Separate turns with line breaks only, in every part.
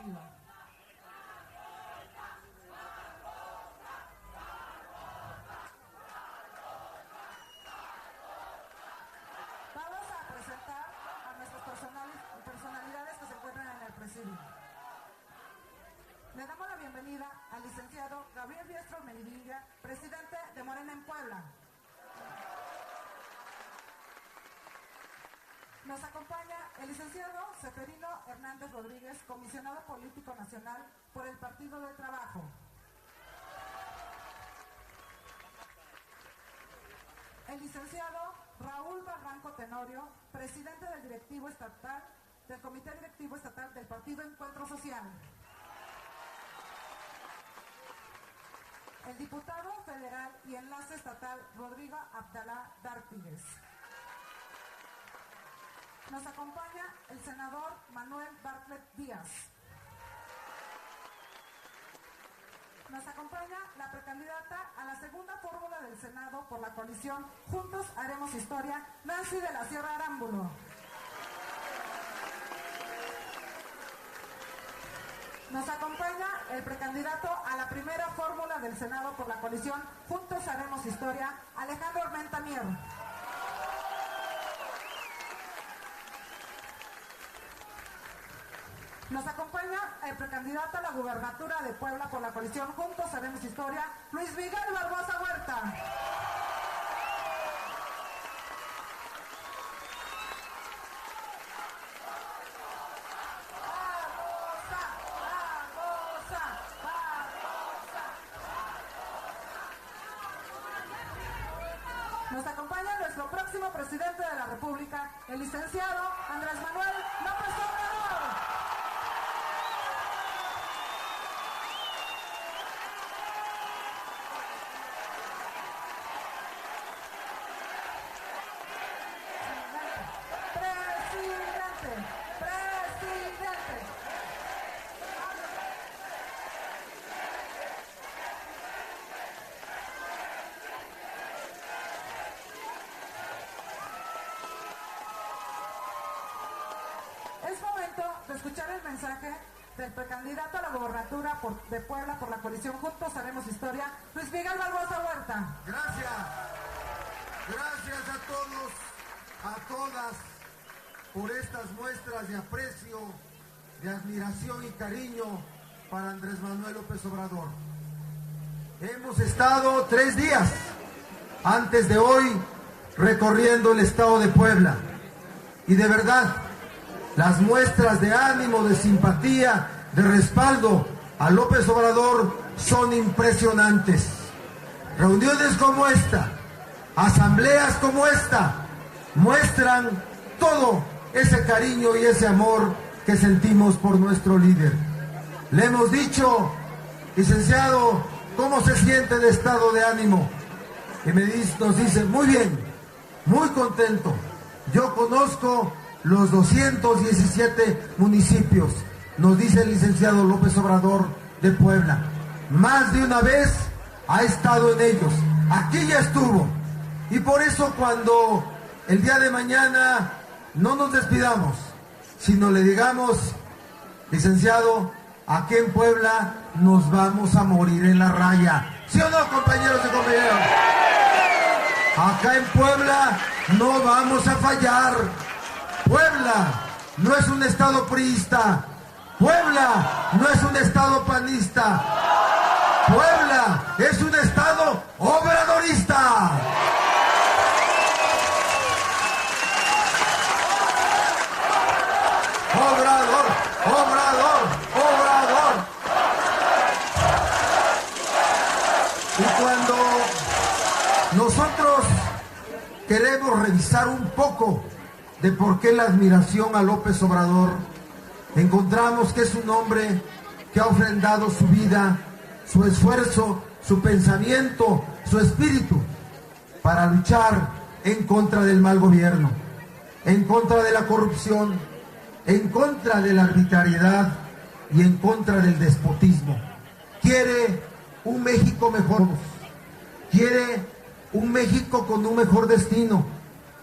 sentido. Vamos a presentar a nuestras personalidades que se encuentran en el presidio. Le damos la bienvenida al licenciado Gabriel Biestro Medinilla, presidente de Morena en Puebla. Nos acompaña el licenciado Seferino Hernández Rodríguez, comisionado político nacional por el Partido del Trabajo. El licenciado Raúl Barranco Tenorio, presidente del directivo estatal, del Comité Directivo Estatal del Partido Encuentro Social. El diputado federal y enlace estatal Rodrigo Abdalá D'Artigues. Nos acompaña el senador Manuel Bartlett Díaz. Nos acompaña la precandidata a la segunda fórmula del Senado por la coalición Juntos Haremos Historia, Nancy de la Sierra Arámbulo. Nos acompaña el precandidato a la primera fórmula del Senado por la coalición Juntos Haremos Historia, Alejandro Armenta Mier. Nos acompaña el precandidato a la gubernatura de Puebla por la coalición Juntos Haremos Historia, Luis Miguel Barbosa Huerta. Nos acompaña nuestro próximo presidente de la República, el licenciado Andrés Manuel López Obrador. Presidente. Es momento de escuchar el mensaje del precandidato a la gobernatura de Puebla por la coalición Juntos Haremos Historia, Luis Miguel Barbosa Huerta.
Gracias a todos, a todas, por estas muestras de aprecio, de admiración y cariño para Andrés Manuel López Obrador. Hemos estado 3 días antes de hoy recorriendo el estado de Puebla y de verdad, las muestras de ánimo, de simpatía, de respaldo a López Obrador son impresionantes. Reuniones como esta, asambleas como esta, muestran todo ese cariño y ese amor que sentimos por nuestro líder. Le hemos dicho, licenciado, ¿cómo se siente de estado de ánimo? Y nos dice, muy bien, muy contento. Yo conozco los 217 municipios, nos dice el licenciado López Obrador de Puebla. Más de una vez ha estado en ellos, aquí ya estuvo. Y por eso cuando el día de mañana no nos despidamos, sino le digamos, licenciado, aquí en Puebla nos vamos a morir en la raya. ¿Sí o no, compañeros y compañeras? Acá en Puebla no vamos a fallar. Puebla no es un estado priista. Puebla no es un estado panista. Puebla es un estado obradorista. Obrador, Obrador, Obrador. Y cuando nosotros queremos revisar un poco de por qué la admiración a López Obrador, encontramos que es un hombre que ha ofrendado su vida, su esfuerzo, su pensamiento, su espíritu para luchar en contra del mal gobierno, en contra de la corrupción, en contra de la arbitrariedad y en contra del despotismo. Quiere un México mejor, quiere un México con un mejor destino,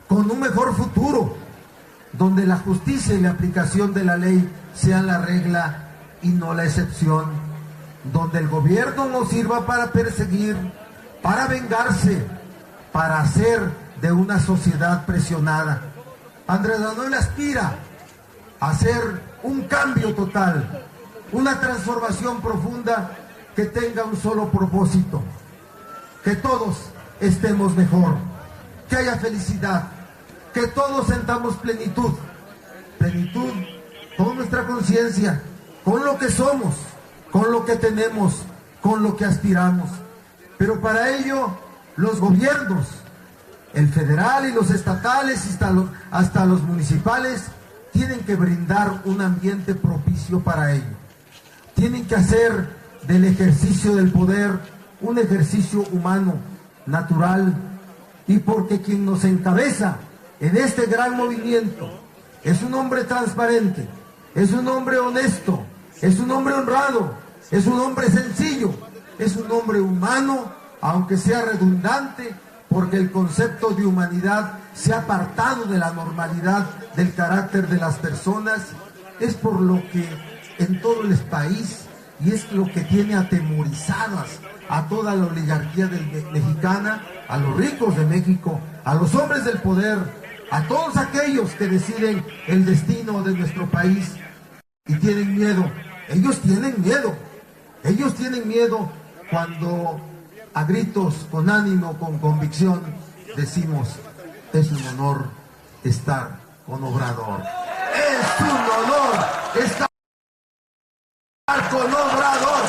con un mejor futuro, donde la justicia y la aplicación de la ley sean la regla y no la excepción, donde el gobierno no sirva para perseguir, para vengarse, para hacer de una sociedad presionada. Andrés Manuel aspira a hacer un cambio total, una transformación profunda que tenga un solo propósito: que todos estemos mejor, que haya felicidad, que todos sentamos plenitud con nuestra conciencia, con lo que somos, con lo que tenemos, con lo que aspiramos. Pero para ello, los gobiernos, el federal y los estatales, hasta los municipales, tienen que brindar un ambiente propicio para ello. Tienen que hacer del ejercicio del poder un ejercicio humano, natural, y porque quien nos encabeza en este gran movimiento es un hombre transparente, es un hombre honesto, es un hombre honrado, es un hombre sencillo, es un hombre humano, aunque sea redundante, porque el concepto de humanidad se ha apartado de la normalidad del carácter de las personas. Es por lo que en todo el país, y es lo que tiene atemorizadas a toda la oligarquía mexicana, a los ricos de México, a los hombres del poder, a todos aquellos que deciden el destino de nuestro país y tienen miedo. Ellos tienen miedo cuando a gritos, con ánimo, con convicción, decimos: es un honor estar con Obrador. Es un honor estar con Obrador.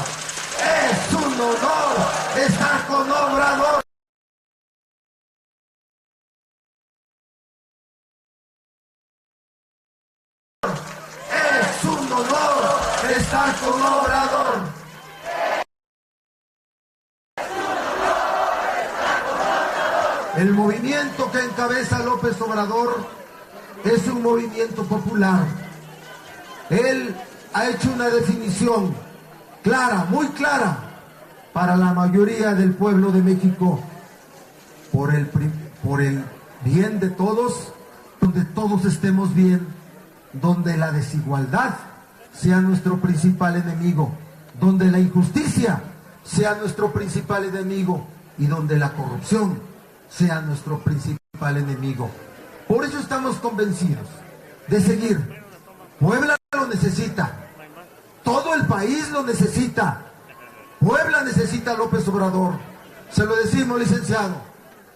Es un honor estar con Obrador. Es un honor estar con Obrador. El movimiento que encabeza López Obrador es un movimiento popular. Él ha hecho una definición clara, muy clara, para la mayoría del pueblo de México, por el bien de todos, donde todos estemos bien, donde la desigualdad sea nuestro principal enemigo, donde la injusticia sea nuestro principal enemigo y donde la corrupción sea nuestro principal enemigo. Por eso estamos convencidos de seguir. Puebla lo necesita, todo el país lo necesita. Puebla necesita a López Obrador. Se lo decimos, licenciado,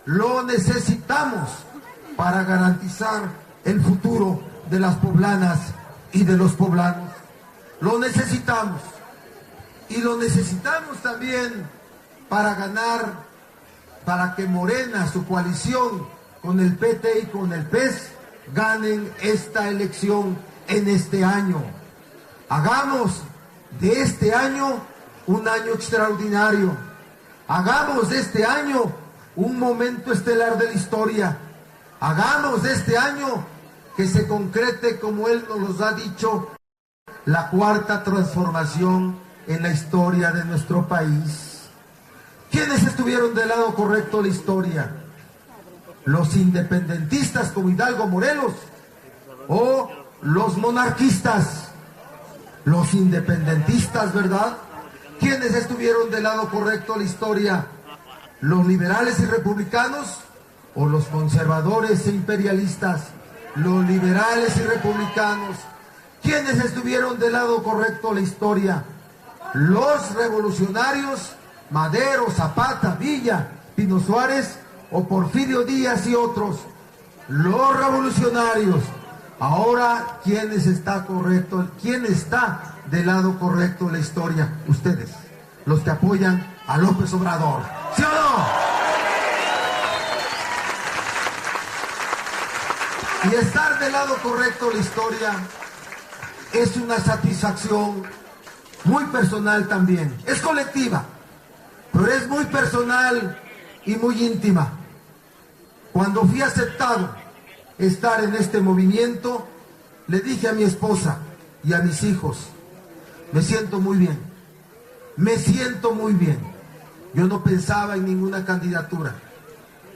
lo necesitamos para garantizar el futuro de las poblanas y de los poblanos. Lo necesitamos. Y lo necesitamos también para ganar, para que Morena, su coalición con el PT y con el PES, ganen esta elección en este año. Hagamos de este año un año extraordinario. Hagamos de este año un momento estelar de la historia. Hagamos de este año que se concrete, como él nos ha dicho, la cuarta transformación en la historia de nuestro país. ¿Quiénes estuvieron del lado correcto de la historia? ¿Los independentistas como Hidalgo Morelos o los monarquistas? Los independentistas, ¿verdad? ¿Quiénes estuvieron del lado correcto de la historia? ¿Los liberales y republicanos o los conservadores e imperialistas? Los liberales y republicanos. ¿Quiénes estuvieron del lado correcto de la historia? ¿Los revolucionarios, Madero, Zapata, Villa, Pino Suárez o Porfirio Díaz y otros? Los revolucionarios. Ahora, ¿quién está correcto? ¿Quién está del lado correcto de la historia? Ustedes, los que apoyan a López Obrador. ¿Sí o no? Y estar del lado correcto de la historia es una satisfacción muy personal también. Es colectiva, pero es muy personal y muy íntima. Cuando fui aceptado estar en este movimiento, le dije a mi esposa y a mis hijos: me siento muy bien, me siento muy bien. Yo no pensaba en ninguna candidatura.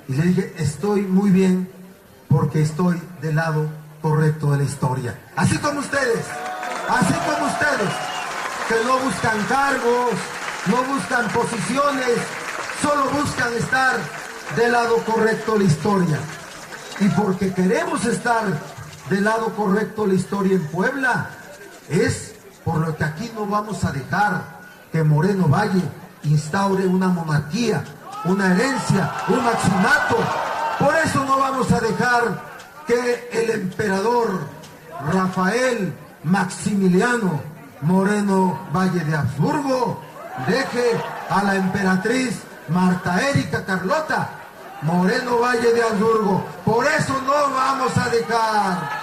Y le dije: estoy muy bien porque estoy del lado correcto de la historia. Así como ustedes, así como ustedes. que no buscan cargos, no buscan posiciones, solo buscan estar del lado correcto de la historia. Y porque queremos estar del lado correcto de la historia en Puebla, es por lo que aquí no vamos a dejar que Moreno Valle instaure una monarquía, una herencia, un maximato. Por eso no vamos a dejar que el emperador Rafael Maximiliano Moreno Valle de Habsburgo deje a la emperatriz Marta Erika Carlota Moreno Valle de Habsburgo. Por eso no vamos a dejar.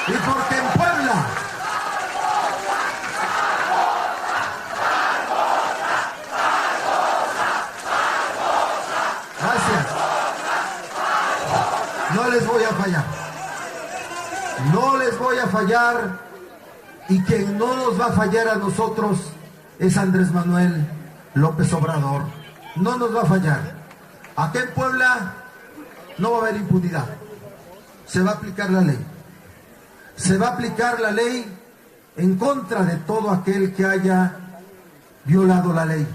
Y porque en Puebla no les voy a fallar. No les voy a fallar. Y quien no nos va a fallar a nosotros es Andrés Manuel López Obrador. No nos va a fallar. Aquí en Puebla no va a haber impunidad. Se va a aplicar la ley. Se va a aplicar la ley en contra de todo aquel que haya violado la ley.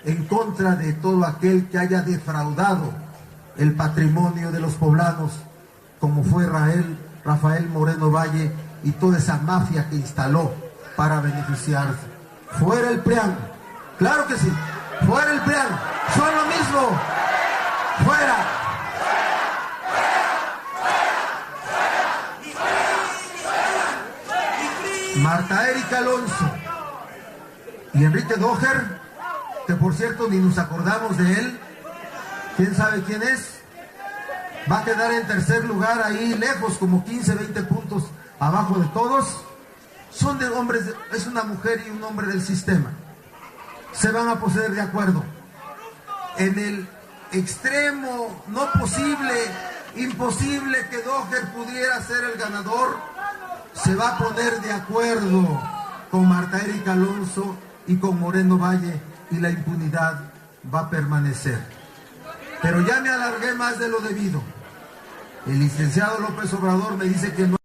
En contra de todo aquel que haya defraudado el patrimonio de los poblanos, como fue Rafael Moreno Valle y toda esa mafia que instaló para beneficiarse. Fuera el PRIAN, claro que sí, fuera el PRIAN, son lo mismo, fuera. Marta Erika Alonso y Enrique Doher, que por cierto ni nos acordamos de él, quién sabe quién es, va a quedar en tercer lugar ahí lejos, como 15, 20 puntos abajo de todos. Son de hombres, es una mujer y un hombre del sistema. Se van a poner de acuerdo. En el extremo no posible, imposible que Doher pudiera ser el ganador, se va a poner de acuerdo con Marta Erika Alonso y con Moreno Valle y la impunidad va a permanecer. Pero ya me alargué más de lo debido. El licenciado López Obrador me dice que no.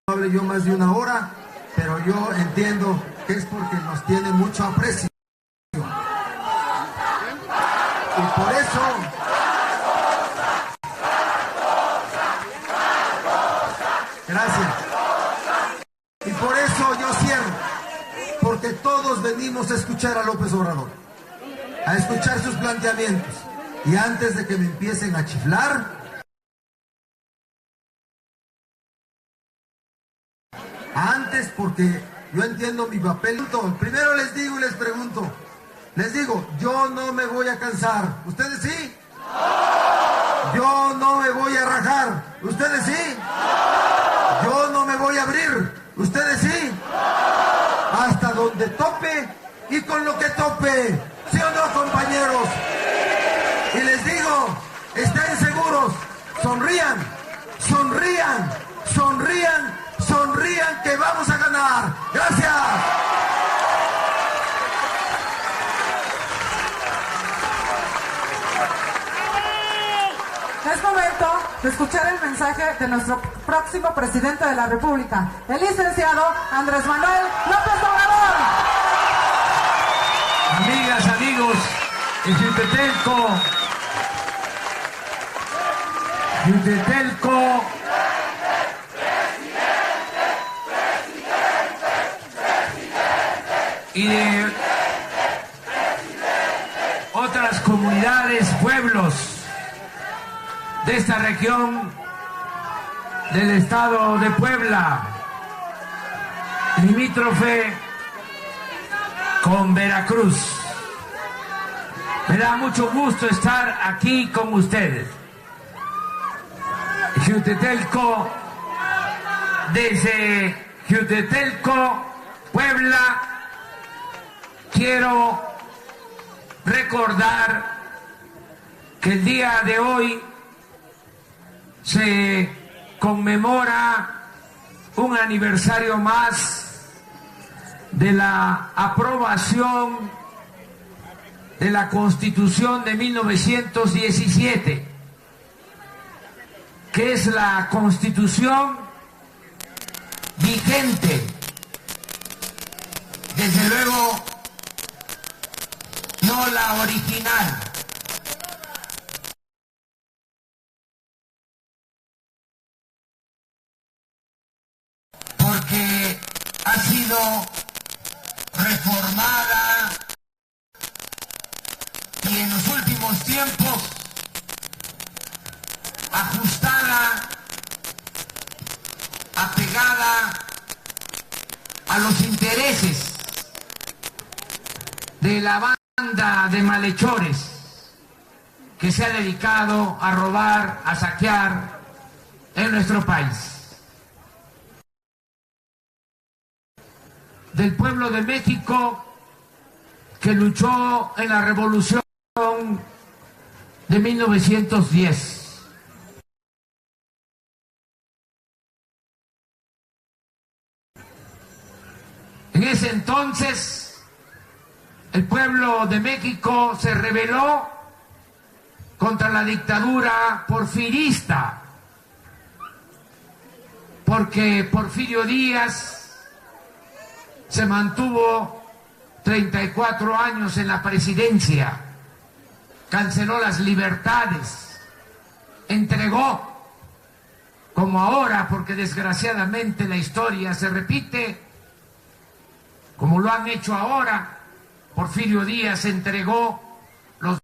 Hable yo más de una hora, pero yo entiendo que es porque nos tiene mucho aprecio. Y por eso gracias. Y por eso yo cierro, porque todos venimos a escuchar a López Obrador, a escuchar sus planteamientos. Y antes de que me empiecen a chiflar, antes, porque yo entiendo mi papel. Primero les digo y les pregunto, les digo, yo no me voy a cansar. ¿Ustedes sí? Yo no me voy a rajar. ¿Ustedes sí? Yo no me voy a abrir. ¿Ustedes sí? Hasta donde tope y con lo que tope. ¿Sí o no, compañeros? Y les digo, estén seguros, sonrían, sonrían, sonrían, sonrían, que vamos a ganar. Gracias.
Es momento de escuchar el mensaje de nuestro próximo presidente de la República, el licenciado Andrés Manuel López Obrador.
Amigas, amigos, en Yutetelco, y de otras comunidades, pueblos de esta región del estado de Puebla, limítrofe con Veracruz. Me da mucho gusto estar aquí con ustedes. Yutetelco, desde Yutetelco, Puebla, quiero recordar que el día de hoy se conmemora un aniversario más de la aprobación de la Constitución de 1917, que es la Constitución vigente. Desde luego, no la original. Porque ha sido reformada y en los últimos tiempos ajustada, apegada a los intereses de la banda de malhechores que se ha dedicado a robar, a saquear en nuestro país. Del pueblo de México que luchó en la Revolución de 1910. En ese entonces, el pueblo de México se rebeló contra la dictadura porfirista, porque Porfirio Díaz se mantuvo 34 años en la presidencia, canceló las libertades, entregó, como ahora, porque desgraciadamente la historia se repite, como lo han hecho ahora. Porfirio Díaz entregó los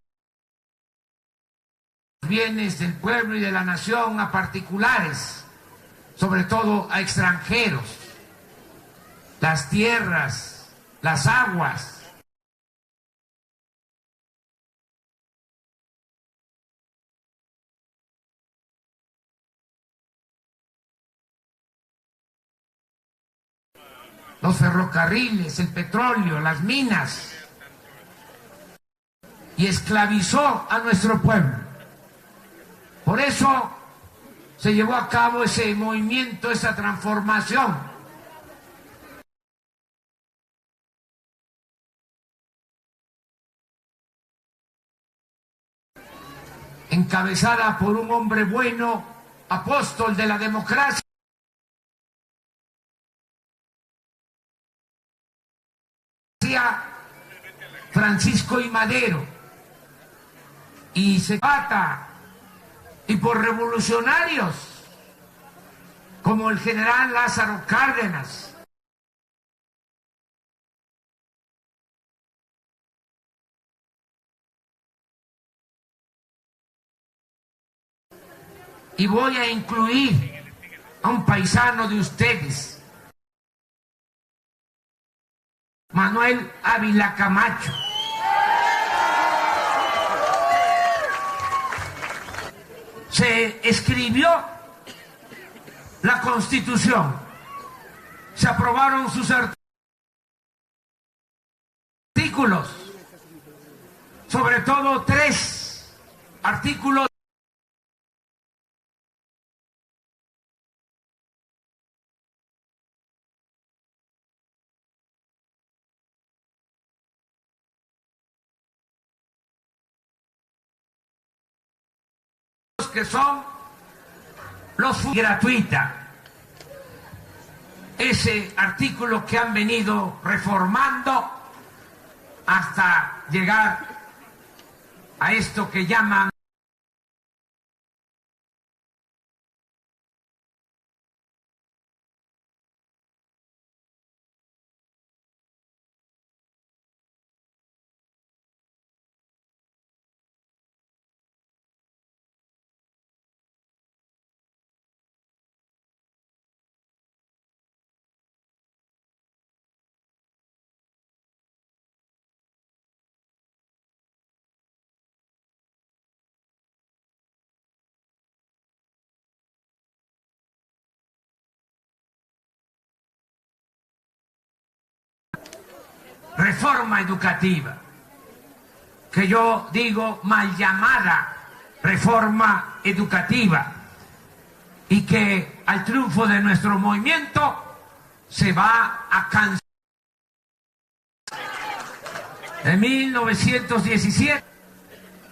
bienes del pueblo y de la nación a particulares, sobre todo a extranjeros, las tierras, las aguas. Los ferrocarriles, el petróleo, las minas, y esclavizó a nuestro pueblo. Por eso se llevó a cabo ese movimiento, esa transformación. Encabezada por un hombre bueno, apóstol de la democracia, Francisco I. Madero, y Zapata, y por revolucionarios como el general Lázaro Cárdenas, y voy a incluir a un paisano de ustedes, Manuel Ávila Camacho. Se escribió la Constitución, se aprobaron sus artículos, sobre todo 3 artículos que son los gratuita, ese artículo que han venido reformando hasta llegar a esto que llaman reforma educativa, que yo digo mal llamada reforma educativa, y que al triunfo de nuestro movimiento se va a cancelar En 1917,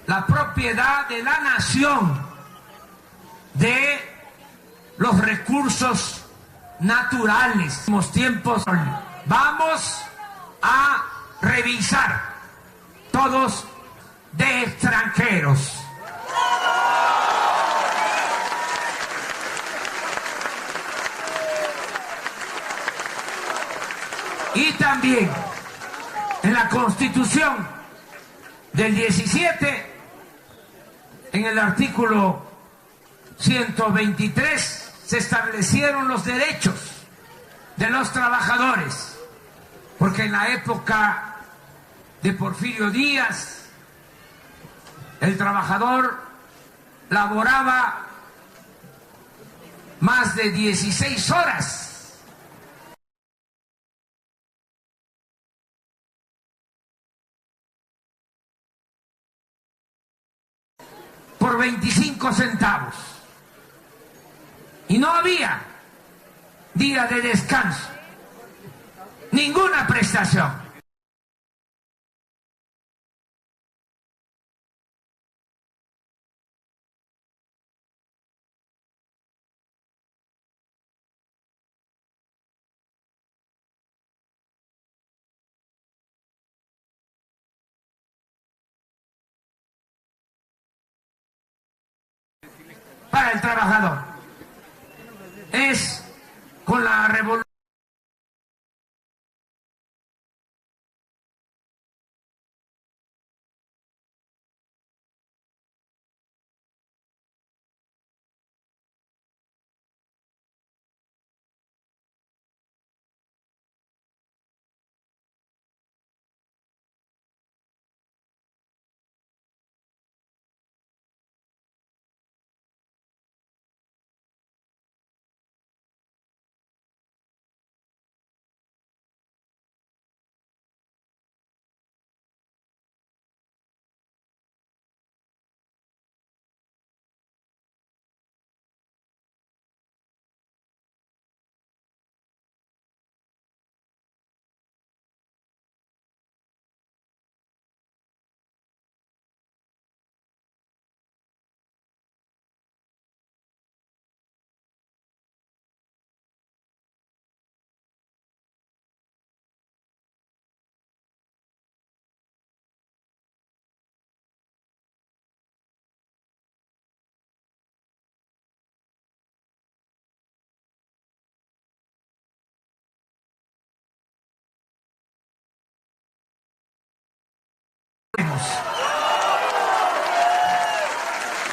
la propiedad de la nación de los recursos naturales. En los tiempos vamos a revisar todos de extranjeros. Y también en la Constitución del 17, en el artículo 123, se establecieron los derechos de los trabajadores, porque en la época de Porfirio Díaz, el trabajador laboraba más de 16 horas por 25 centavos. Y no había día de descanso, ninguna prestación. Para el trabajador es con la revolución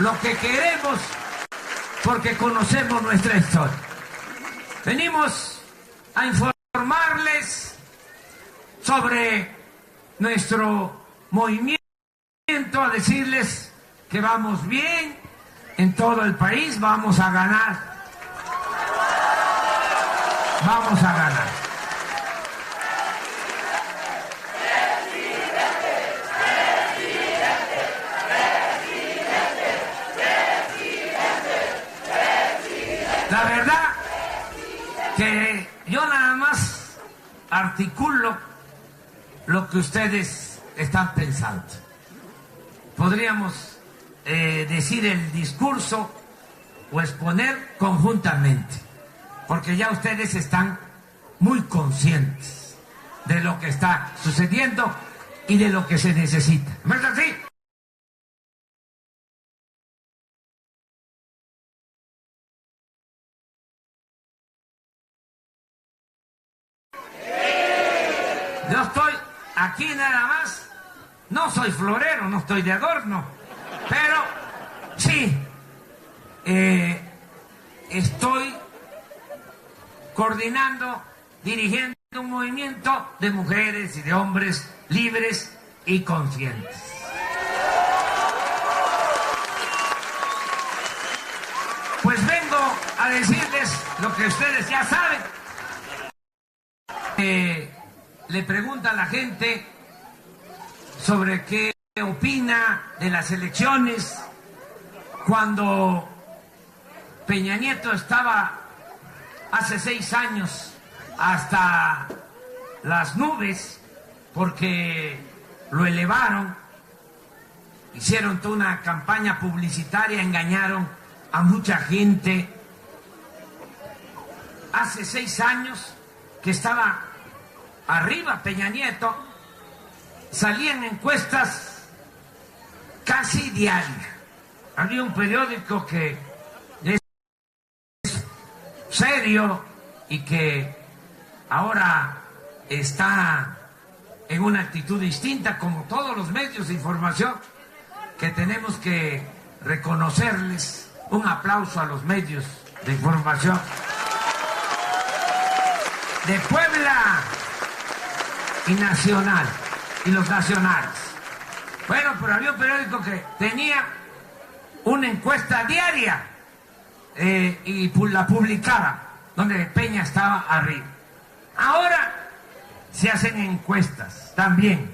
lo que queremos, porque conocemos nuestra historia. Venimos a informarles sobre nuestro movimiento, a decirles que vamos bien en todo el país, vamos a ganar. Vamos a ganar. La verdad que yo nada más articulo lo que ustedes están pensando. Podríamos decir el discurso o exponer conjuntamente, porque ya ustedes están muy conscientes de lo que está sucediendo y de lo que se necesita. ¿No es así? Yo estoy aquí nada más, no soy florero, no estoy de adorno, pero sí, estoy coordinando, dirigiendo un movimiento de mujeres y de hombres libres y conscientes. Pues vengo a decirles lo que ustedes ya saben. Le pregunta a la gente sobre qué opina de las elecciones cuando Peña Nieto estaba hace 6 años hasta las nubes porque lo elevaron, hicieron toda una campaña publicitaria, engañaron a mucha gente. Hace 6 años que estaba arriba Peña Nieto, salían encuestas casi diarias. Había un periódico que es serio y que ahora está en una actitud distinta, como todos los medios de información, que tenemos que reconocerles. Un aplauso a los medios de información de Puebla y nacional, y los nacionales. Bueno, pero había un periódico que tenía una encuesta diaria y la publicaba, donde Peña estaba arriba. Ahora se hacen encuestas también,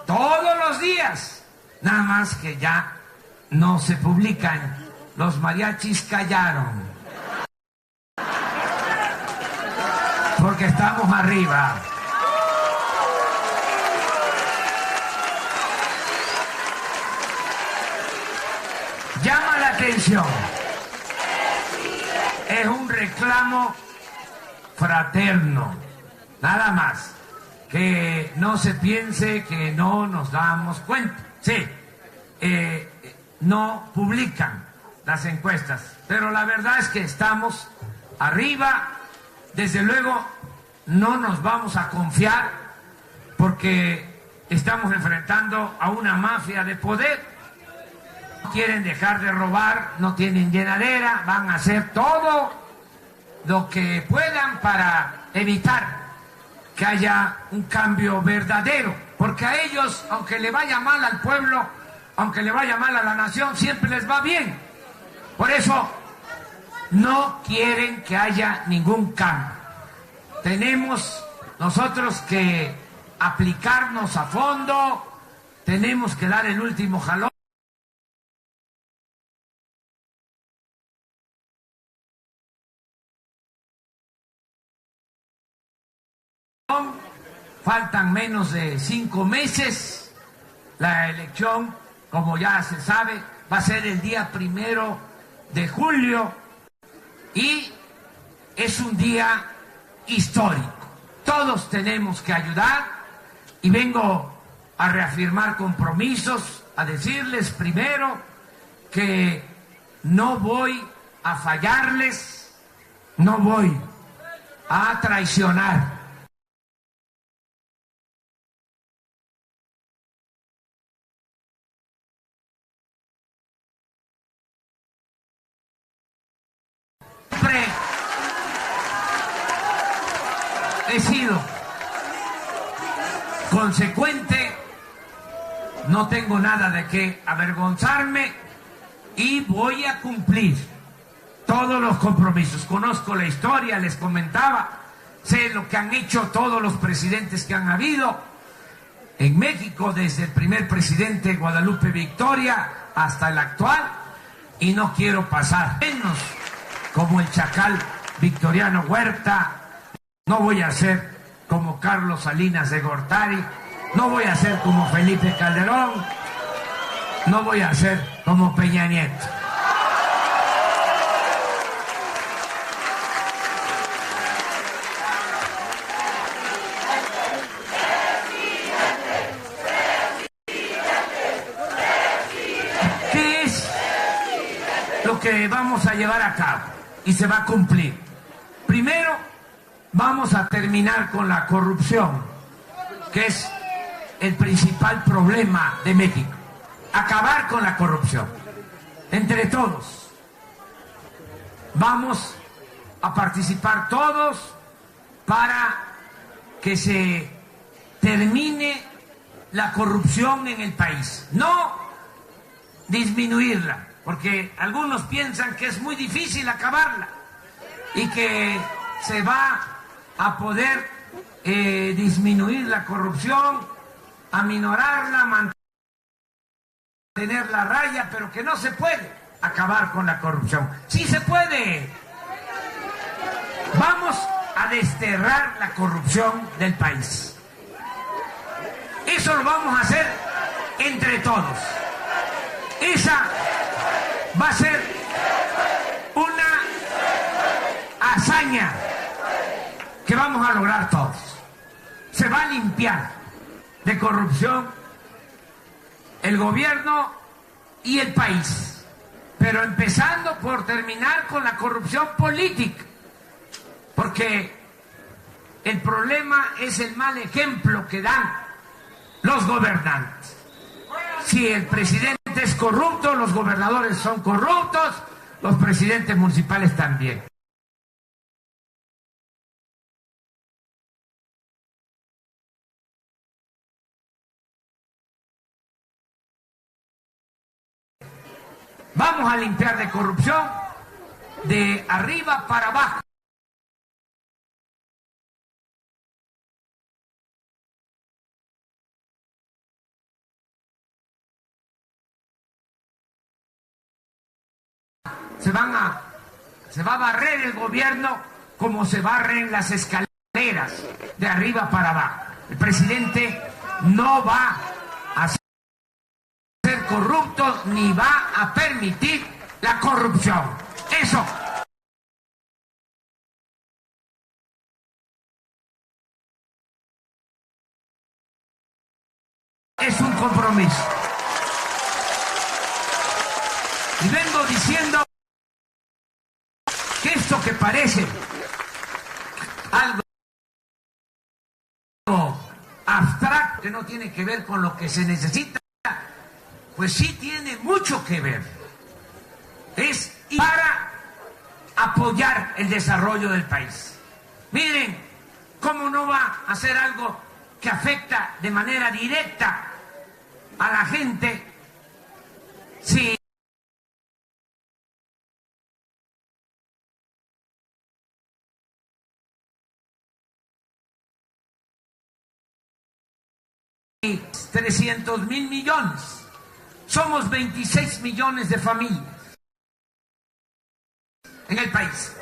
todos los días, nada más que ya no se publican. Los mariachis callaron, porque estamos arriba. Llama la atención. Es un reclamo fraterno, nada más. Que no se piense que no nos damos cuenta. Sí, no publican las encuestas, pero la verdad es que estamos arriba. Desde luego no nos vamos a confiar, porque estamos enfrentando a una mafia de poder. No quieren dejar de robar, no tienen llenadera, van a hacer todo lo que puedan para evitar que haya un cambio verdadero, porque a ellos, aunque le vaya mal al pueblo, aunque le vaya mal a la nación, siempre les va bien. Por eso no quieren que haya ningún cambio. Tenemos nosotros que aplicarnos a fondo, tenemos que dar el último jalón. Faltan menos de 5 meses. La elección, como ya se sabe, va a ser el día 1 de julio y es un día histórico. Todos tenemos que ayudar y vengo a reafirmar compromisos, a decirles primero que no voy a fallarles, no voy a traicionar. He sido consecuente, no tengo nada de qué avergonzarme y voy a cumplir todos los compromisos. Conozco la historia, les comentaba, sé lo que han hecho todos los presidentes que han habido en México, desde el primer presidente Guadalupe Victoria hasta el actual, y no quiero pasar menos como el chacal Victoriano Huerta. No voy a ser como Carlos Salinas de Gortari, no voy a ser como Felipe Calderón, no voy a ser como Peña Nieto. ¿Qué es lo que vamos a llevar a cabo y se va a cumplir? Primero, vamos a terminar con la corrupción, que es el principal problema de México. Acabar con la corrupción. Entre todos. Vamos a participar todos para que se termine la corrupción en el país. No disminuirla, porque algunos piensan que es muy difícil acabarla y que se va a poder disminuir la corrupción, aminorarla, mantener la raya, pero que no se puede acabar con la corrupción. ¡Sí se puede! Vamos a desterrar la corrupción del país. Eso lo vamos a hacer entre todos. Esa va a ser una hazaña que vamos a lograr todos. Se va a limpiar de corrupción el gobierno y el país, pero empezando por terminar con la corrupción política, porque el problema es el mal ejemplo que dan los gobernantes. Si el presidente es corrupto, los gobernadores son corruptos, los presidentes municipales también. Vamos a limpiar de corrupción de arriba para abajo. Se va a barrer el gobierno como se barren las escaleras de arriba para abajo. El presidente no va a ser corrupto ni va a permitir la corrupción. Eso. Es un compromiso. Y vengo diciendo que esto que parece algo abstracto, que no tiene que ver con lo que se necesita, pues sí tiene mucho que ver. Es para apoyar el desarrollo del país. Miren, ¿cómo no va a ser algo que afecta de manera directa a la gente si $300,000 millones? Somos 26 millones de familias en el país.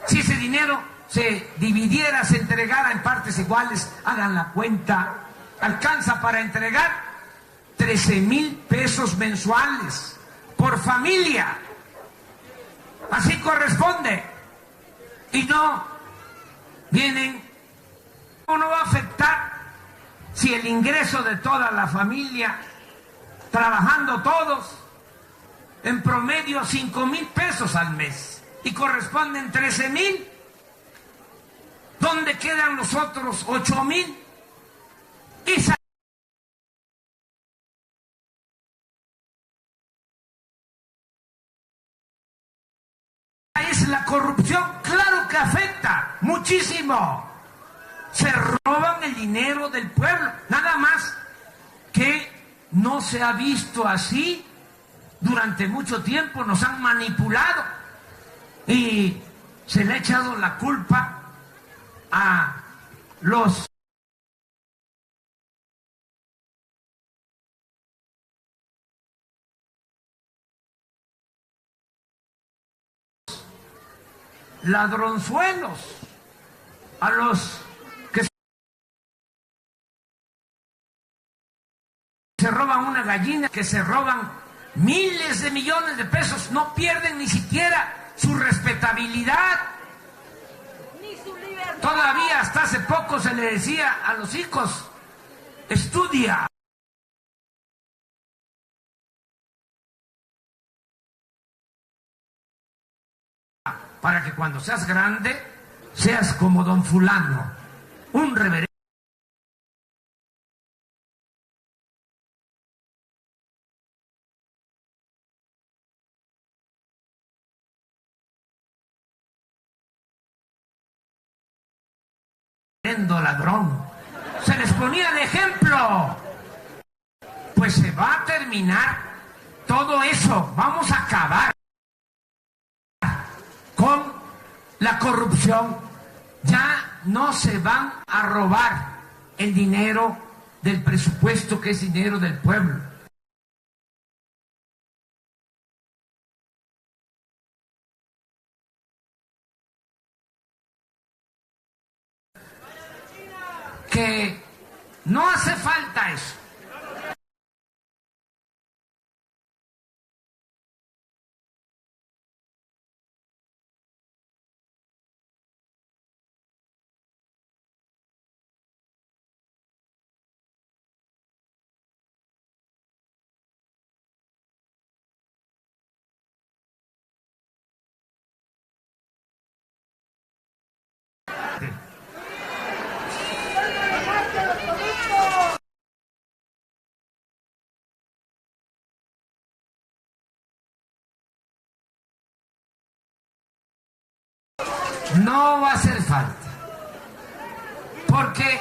Si ese dinero se dividiera, se entregara en partes iguales, hagan la cuenta, alcanza para entregar 13,000 pesos mensuales por familia. Así corresponde. Y no vienen, ¿cómo no va a afectar si el ingreso de toda la familia, trabajando todos, en promedio 5,000 pesos al mes, y corresponden 13,000? ¿Dónde quedan los otros 8,000? Esa es la corrupción. Claro que afecta muchísimo. Se roban el dinero del pueblo, nada más que no se ha visto así durante mucho tiempo. Nos han manipulado y se le ha echado la culpa a los ladronzuelos, a los que se roban una gallina, que se roban miles de millones de pesos, no pierden ni siquiera su respetabilidad. Ni su libertad. Todavía hasta hace poco se le decía a los hijos: estudia. Para que cuando seas grande seas como don fulano, un reverendo. Ladrón. Se les ponía el ejemplo. Pues se va a terminar todo eso. Vamos a acabar con la corrupción. Ya no se van a robar el dinero del presupuesto, que es dinero del pueblo. Que No hace falta eso. No va a hacer falta, porque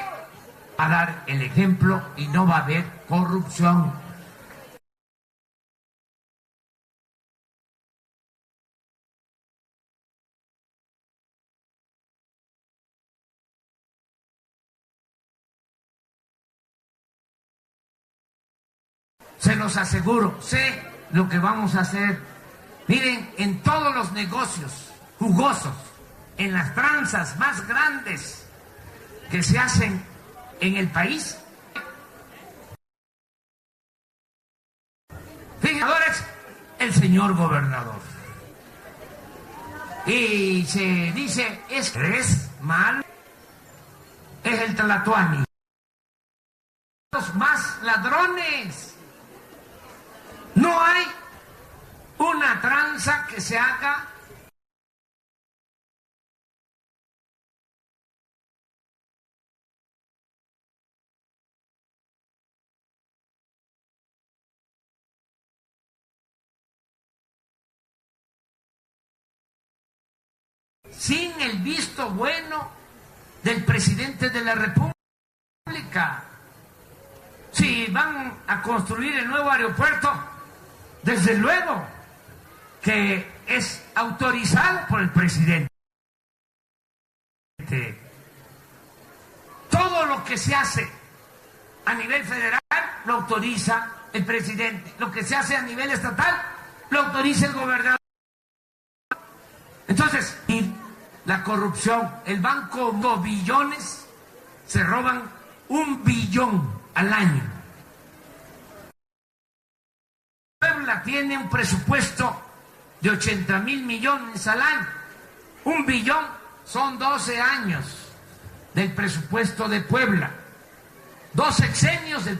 a dar el ejemplo y no va a haber corrupción. Se los aseguro, sé lo que vamos a hacer. Miren, en todos los negocios jugosos, en las tranzas más grandes que se hacen en el país, fijadores, el señor gobernador. Y se dice, es mal, es el Tlatoani. Los más ladrones. No hay una tranza que se haga sin el visto bueno del presidente de la República. Si van a construir el nuevo aeropuerto, desde luego que es autorizado por el presidente. Todo lo que se hace a nivel federal lo autoriza el presidente. Lo que se hace a nivel estatal lo autoriza el gobernador. Entonces, la corrupción, el banco de billones, se roban 1 billón al año. Puebla tiene un presupuesto de 80,000 millones al año. 1 billón son 12 años del presupuesto de Puebla. 2 sexenios del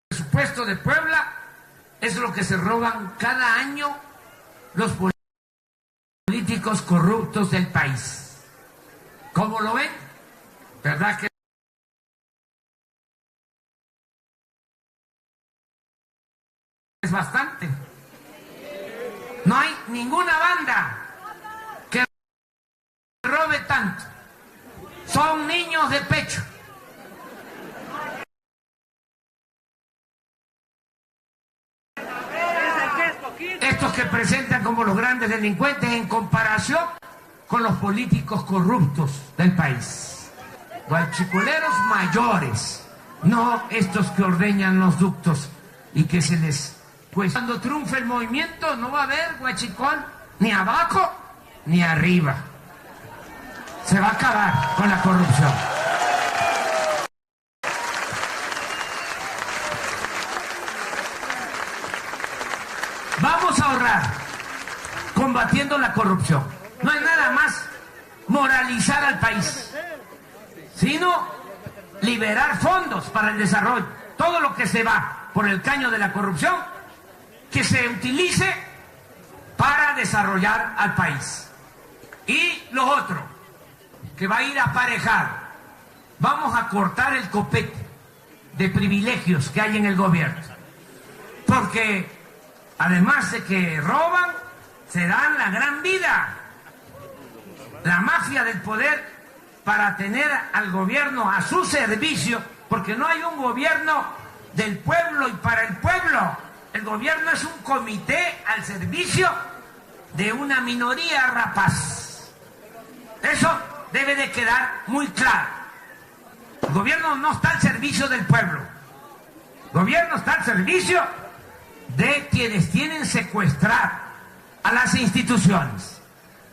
presupuesto de Puebla. Es lo que se roban cada año los políticos corruptos del país. ¿Cómo lo ven? ¿Verdad que es bastante? No hay ninguna banda que robe tanto. Son niños de pecho. Estos que presentan como los grandes delincuentes en comparación con los políticos corruptos del país. Guachicoleros mayores, no estos que ordeñan los ductos y que se les... Pues cuando triunfe el movimiento no va a haber guachicol ni abajo ni arriba. Se va a acabar con la corrupción. Vamos a ahorrar combatiendo la corrupción. No hay nada más moralizar al país, sino liberar fondos para el desarrollo. Todo lo que se va por el caño de la corrupción, que se utilice para desarrollar al país. Y lo otro, que va a ir aparejado, vamos a cortar el copete de privilegios que hay en el gobierno. Porque además de que roban, se dan la gran vida. La mafia del poder para tener al gobierno a su servicio, porque no hay un gobierno del pueblo y para el pueblo. El gobierno es un comité al servicio de una minoría rapaz. Eso debe de quedar muy claro. El gobierno no está al servicio del pueblo. El gobierno está al servicio de quienes tienen secuestrado a las instituciones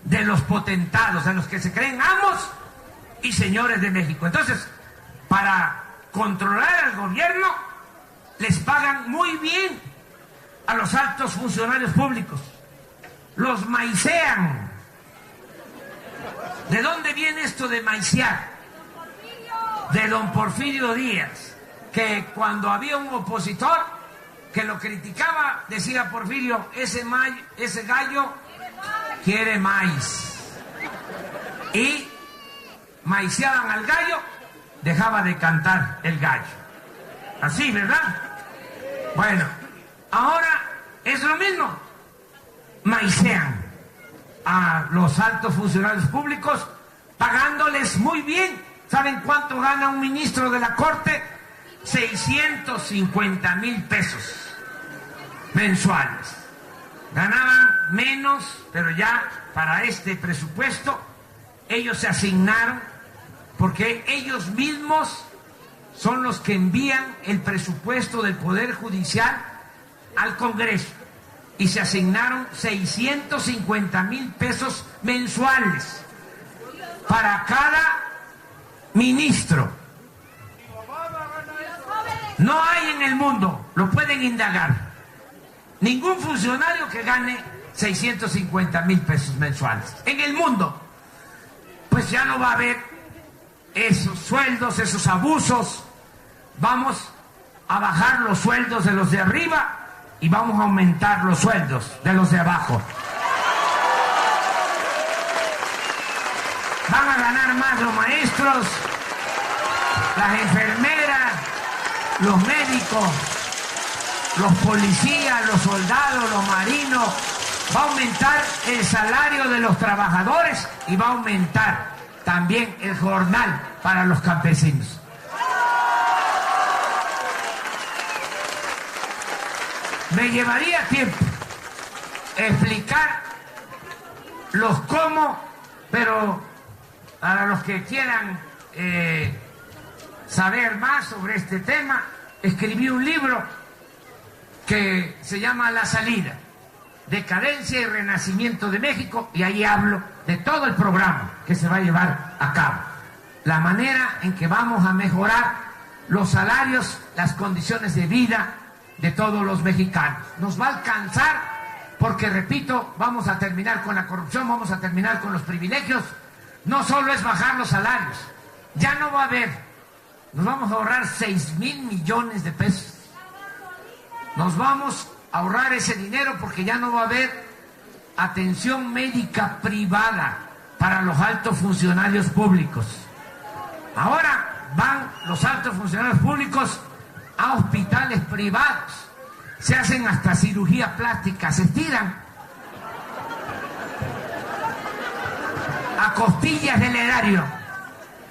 de los potentados, de los que se creen amos y señores de México. Entonces, para controlar al gobierno, les pagan muy bien a los altos funcionarios públicos. Los maicean. ¿De dónde viene esto de maicear? De don Porfirio Díaz, que cuando había un opositor que lo criticaba, decía Porfirio, ese gallo quiere maíz. Y maiceaban al gallo, dejaba de cantar el gallo. Así, ¿verdad? Bueno, ahora es lo mismo. Maicean a los altos funcionarios públicos, pagándoles muy bien. ¿Saben cuánto gana un ministro de la Corte? 650,000 pesos mensuales. Ganaban menos, pero ya para este presupuesto ellos se asignaron, porque ellos mismos son los que envían el presupuesto del Poder Judicial al Congreso, y se asignaron 650,000 pesos mensuales para cada ministro. No hay en el mundo, lo pueden indagar, ningún funcionario que gane 650,000 pesos mensuales en el mundo. Pues ya no va a haber esos sueldos, esos abusos. Vamos a bajar los sueldos de los de arriba y vamos a aumentar los sueldos de los de abajo. Van a ganar más los maestros, las enfermeras, los médicos, los policías, los soldados, los marinos. Va a aumentar el salario de los trabajadores y va a aumentar también el jornal para los campesinos. Me llevaría tiempo explicar los cómo, pero para los que quieran saber más sobre este tema, escribí un libro que se llama La Salida, Decadencia y Renacimiento de México, y ahí hablo de todo el programa que se va a llevar a cabo, la manera en que vamos a mejorar los salarios, las condiciones de vida de todos los mexicanos. Nos va a alcanzar porque, repito, vamos a terminar con la corrupción, vamos a terminar con los privilegios. No solo es bajar los salarios, ya no va a haber, nos vamos a ahorrar 6,000 millones de pesos. Nos vamos a ahorrar ese dinero porque ya no va a haber atención médica privada para los altos funcionarios públicos. Ahora van los altos funcionarios públicos a hospitales privados, se hacen hasta cirugía plástica, se estiran a costillas del erario.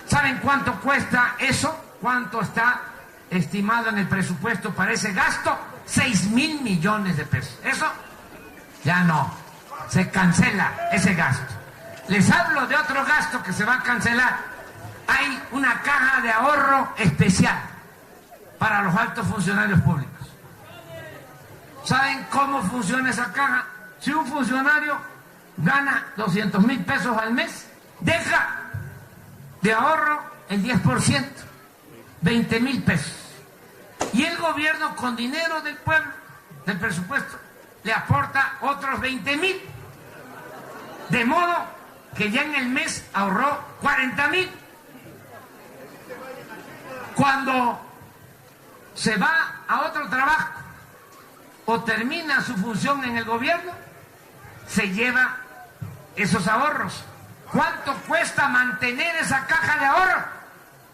¿Saben cuánto cuesta eso? ¿Cuánto está estimado en el presupuesto para ese gasto? 6,000 millones de pesos. Eso ya no, se cancela ese gasto. Les hablo de otro gasto que se va a cancelar. Hay una caja de ahorro especial para los altos funcionarios públicos. ¿Saben cómo funciona esa caja? Si un funcionario gana 200,000 pesos al mes, deja de ahorro el 10%, 20,000 pesos. Y el gobierno, con dinero del pueblo, del presupuesto, le aporta otros 20,000. De modo que ya en el mes ahorró 40,000. Cuando se va a otro trabajo o termina su función en el gobierno, se lleva esos ahorros. ¿Cuánto cuesta mantener esa caja de ahorro?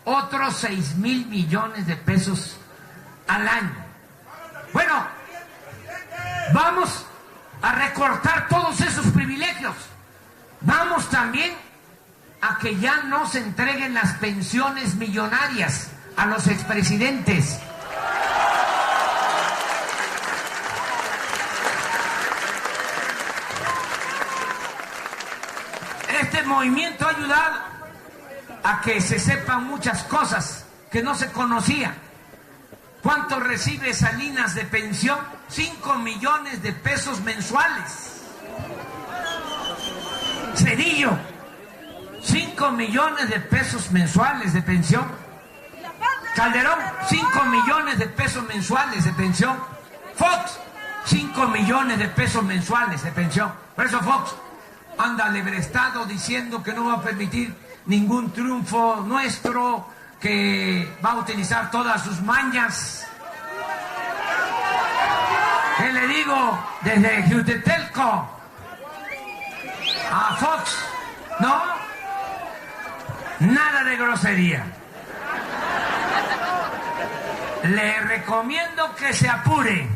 Otros 6,000 millones de pesos al año. Bueno, vamos a recortar todos esos privilegios. Vamos también a que ya no se entreguen las pensiones millonarias a los expresidentes. Este movimiento ha ayudado a que se sepan muchas cosas que no se conocían. ¿Cuánto recibe Salinas de pensión? 5 millones de pesos mensuales. Cedillo, 5 millones de pesos mensuales de pensión. Calderón, 5 millones de pesos mensuales de pensión. Fox, 5 millones de pesos mensuales de pensión. Por eso Fox anda alebrestado diciendo que no va a permitir ningún triunfo nuestro, que va a utilizar todas sus mañas. ¿Qué le digo? Desde Jutetelco a Fox, ¿no? Nada de grosería. Le recomiendo que se apure,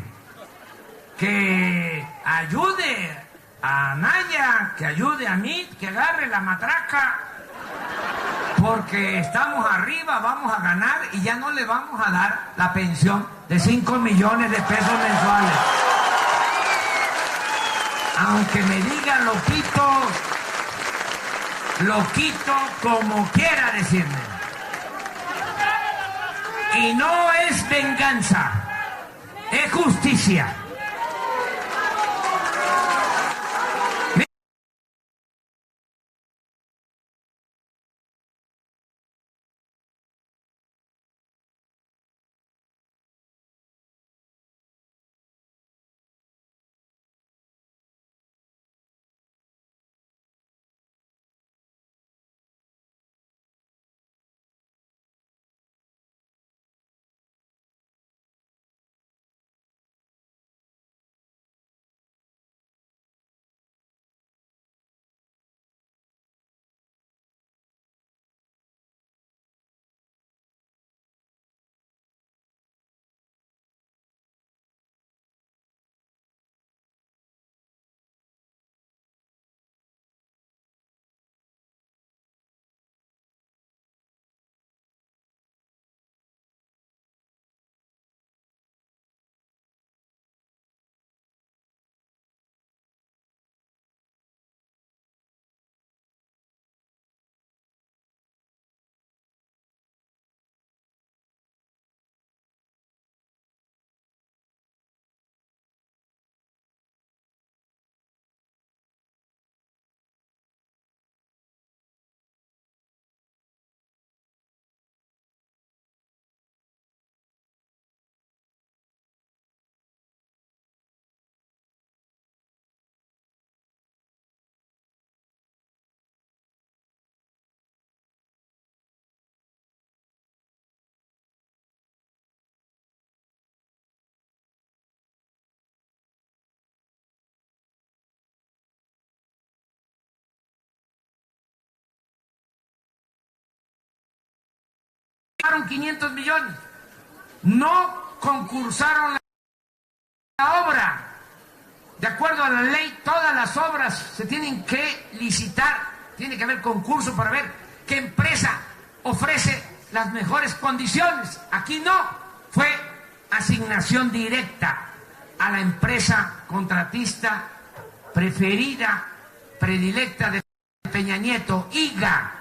que ayude a Anaya, que ayude a mí, que agarre la matraca, porque estamos arriba, vamos a ganar y ya no le vamos a dar la pensión de 5 millones de pesos mensuales. Aunque me diga lo quito como quiera decirme. Y no es venganza, es justicia. Concursaron 500 millones, no concursaron la obra. De acuerdo a la ley, todas las obras se tienen que licitar, tiene que haber concurso para ver qué empresa ofrece las mejores condiciones. Aquí no, fue asignación directa a la empresa contratista preferida, predilecta de Peña Nieto, IGA,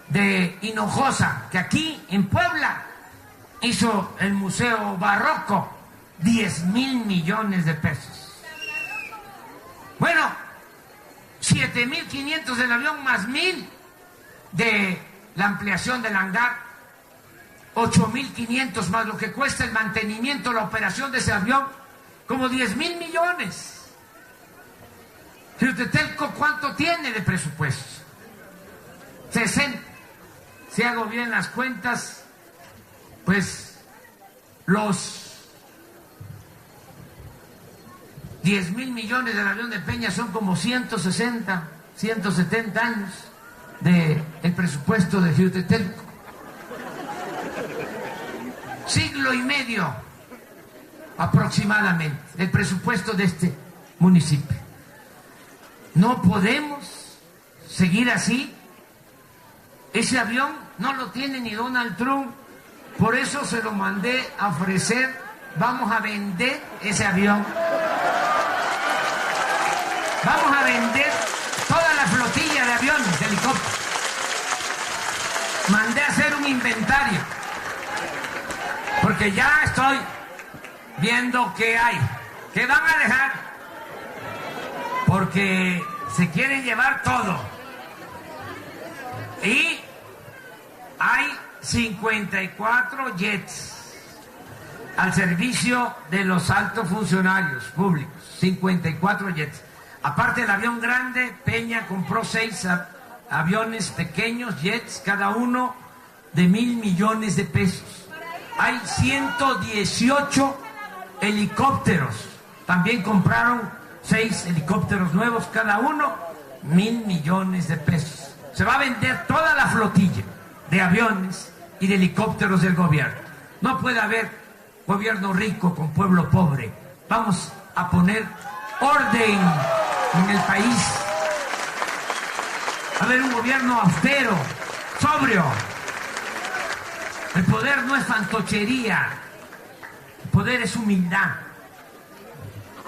de Hinojosa, que aquí en Puebla hizo el Museo Barroco, 10,000 millones de pesos. Bueno, 7,500 del avión más 1,000 de la ampliación del hangar, 8,500 más lo que cuesta el mantenimiento, la operación de ese avión, como 10,000 millones. Jutetelco, ¿cuánto tiene de presupuesto? 60. Si hago bien las cuentas, pues los 10,000 millones del avión de Peña son como 160, 170 años del presupuesto de Jutetelco. Siglo y medio aproximadamente del presupuesto de este municipio. No podemos seguir así. Ese avión no lo tiene ni Donald Trump, por eso se lo mandé a ofrecer. Vamos a vender ese avión. Vamos a vender toda la flotilla de aviones, de helicópteros. Mandé a hacer un inventario, porque ya estoy viendo qué hay, qué van a dejar, porque se quieren llevar todo. Y hay 54 jets al servicio de los altos funcionarios públicos, 54 jets. Aparte del avión grande, Peña compró 6 aviones pequeños, jets, cada uno de 1,000 millones de pesos. Hay 118 helicópteros. También compraron 6 helicópteros nuevos, cada uno 1,000 millones de pesos. Se va a vender toda la flotilla de aviones y de helicópteros del gobierno. No puede haber gobierno rico con pueblo pobre. Vamos a poner orden en el país. Va a haber un gobierno austero, sobrio. El poder no es fantochería. El poder es humildad.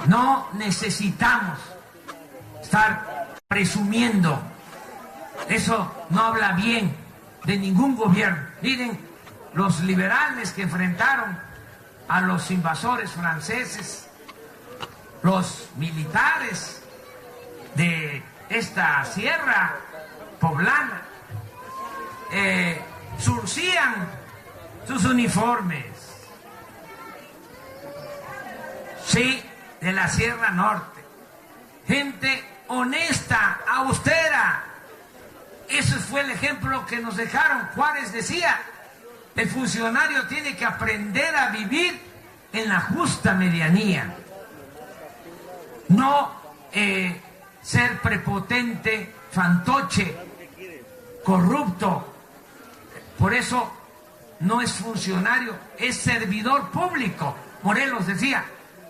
No necesitamos estar presumiendo. Eso no habla bien de ningún gobierno. Miren, los liberales que enfrentaron a los invasores franceses, los militares de esta sierra poblana, surcían sus uniformes, sí, de la Sierra Norte, gente honesta, austera. Ese fue el ejemplo que nos dejaron. Juárez decía, el funcionario tiene que aprender a vivir en la justa medianía, no ser prepotente, fantoche, corrupto. Por eso no es funcionario, es servidor público. Morelos decía,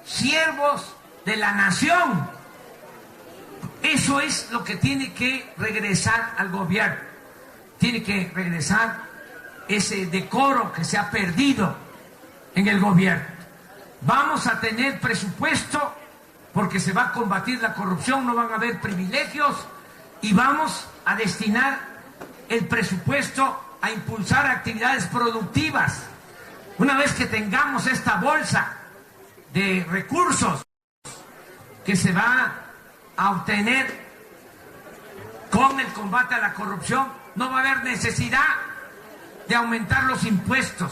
siervos de la nación. Eso es lo que tiene que regresar al gobierno. Tiene que regresar ese decoro que se ha perdido en el gobierno. Vamos a tener presupuesto porque se va a combatir la corrupción, no van a haber privilegios, y vamos a destinar el presupuesto a impulsar actividades productivas. Una vez que tengamos esta bolsa de recursos que se va a obtener con el combate a la corrupción, no va a haber necesidad de aumentar los impuestos.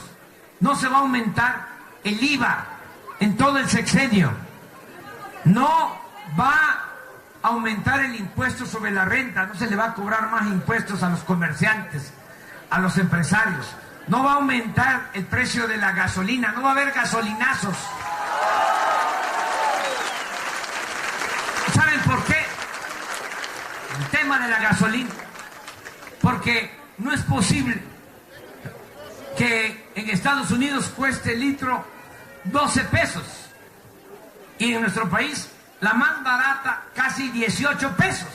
No se va a aumentar el IVA en todo el sexenio. No va a aumentar el impuesto sobre la renta. No se le va a cobrar más impuestos a los comerciantes, a los empresarios. No va a aumentar el precio de la gasolina. No va a haber gasolinazos. ¿Saben por qué? El tema de la gasolina. Porque no es posible que en Estados Unidos cueste el litro 12 pesos y en nuestro país la más barata casi 18 pesos.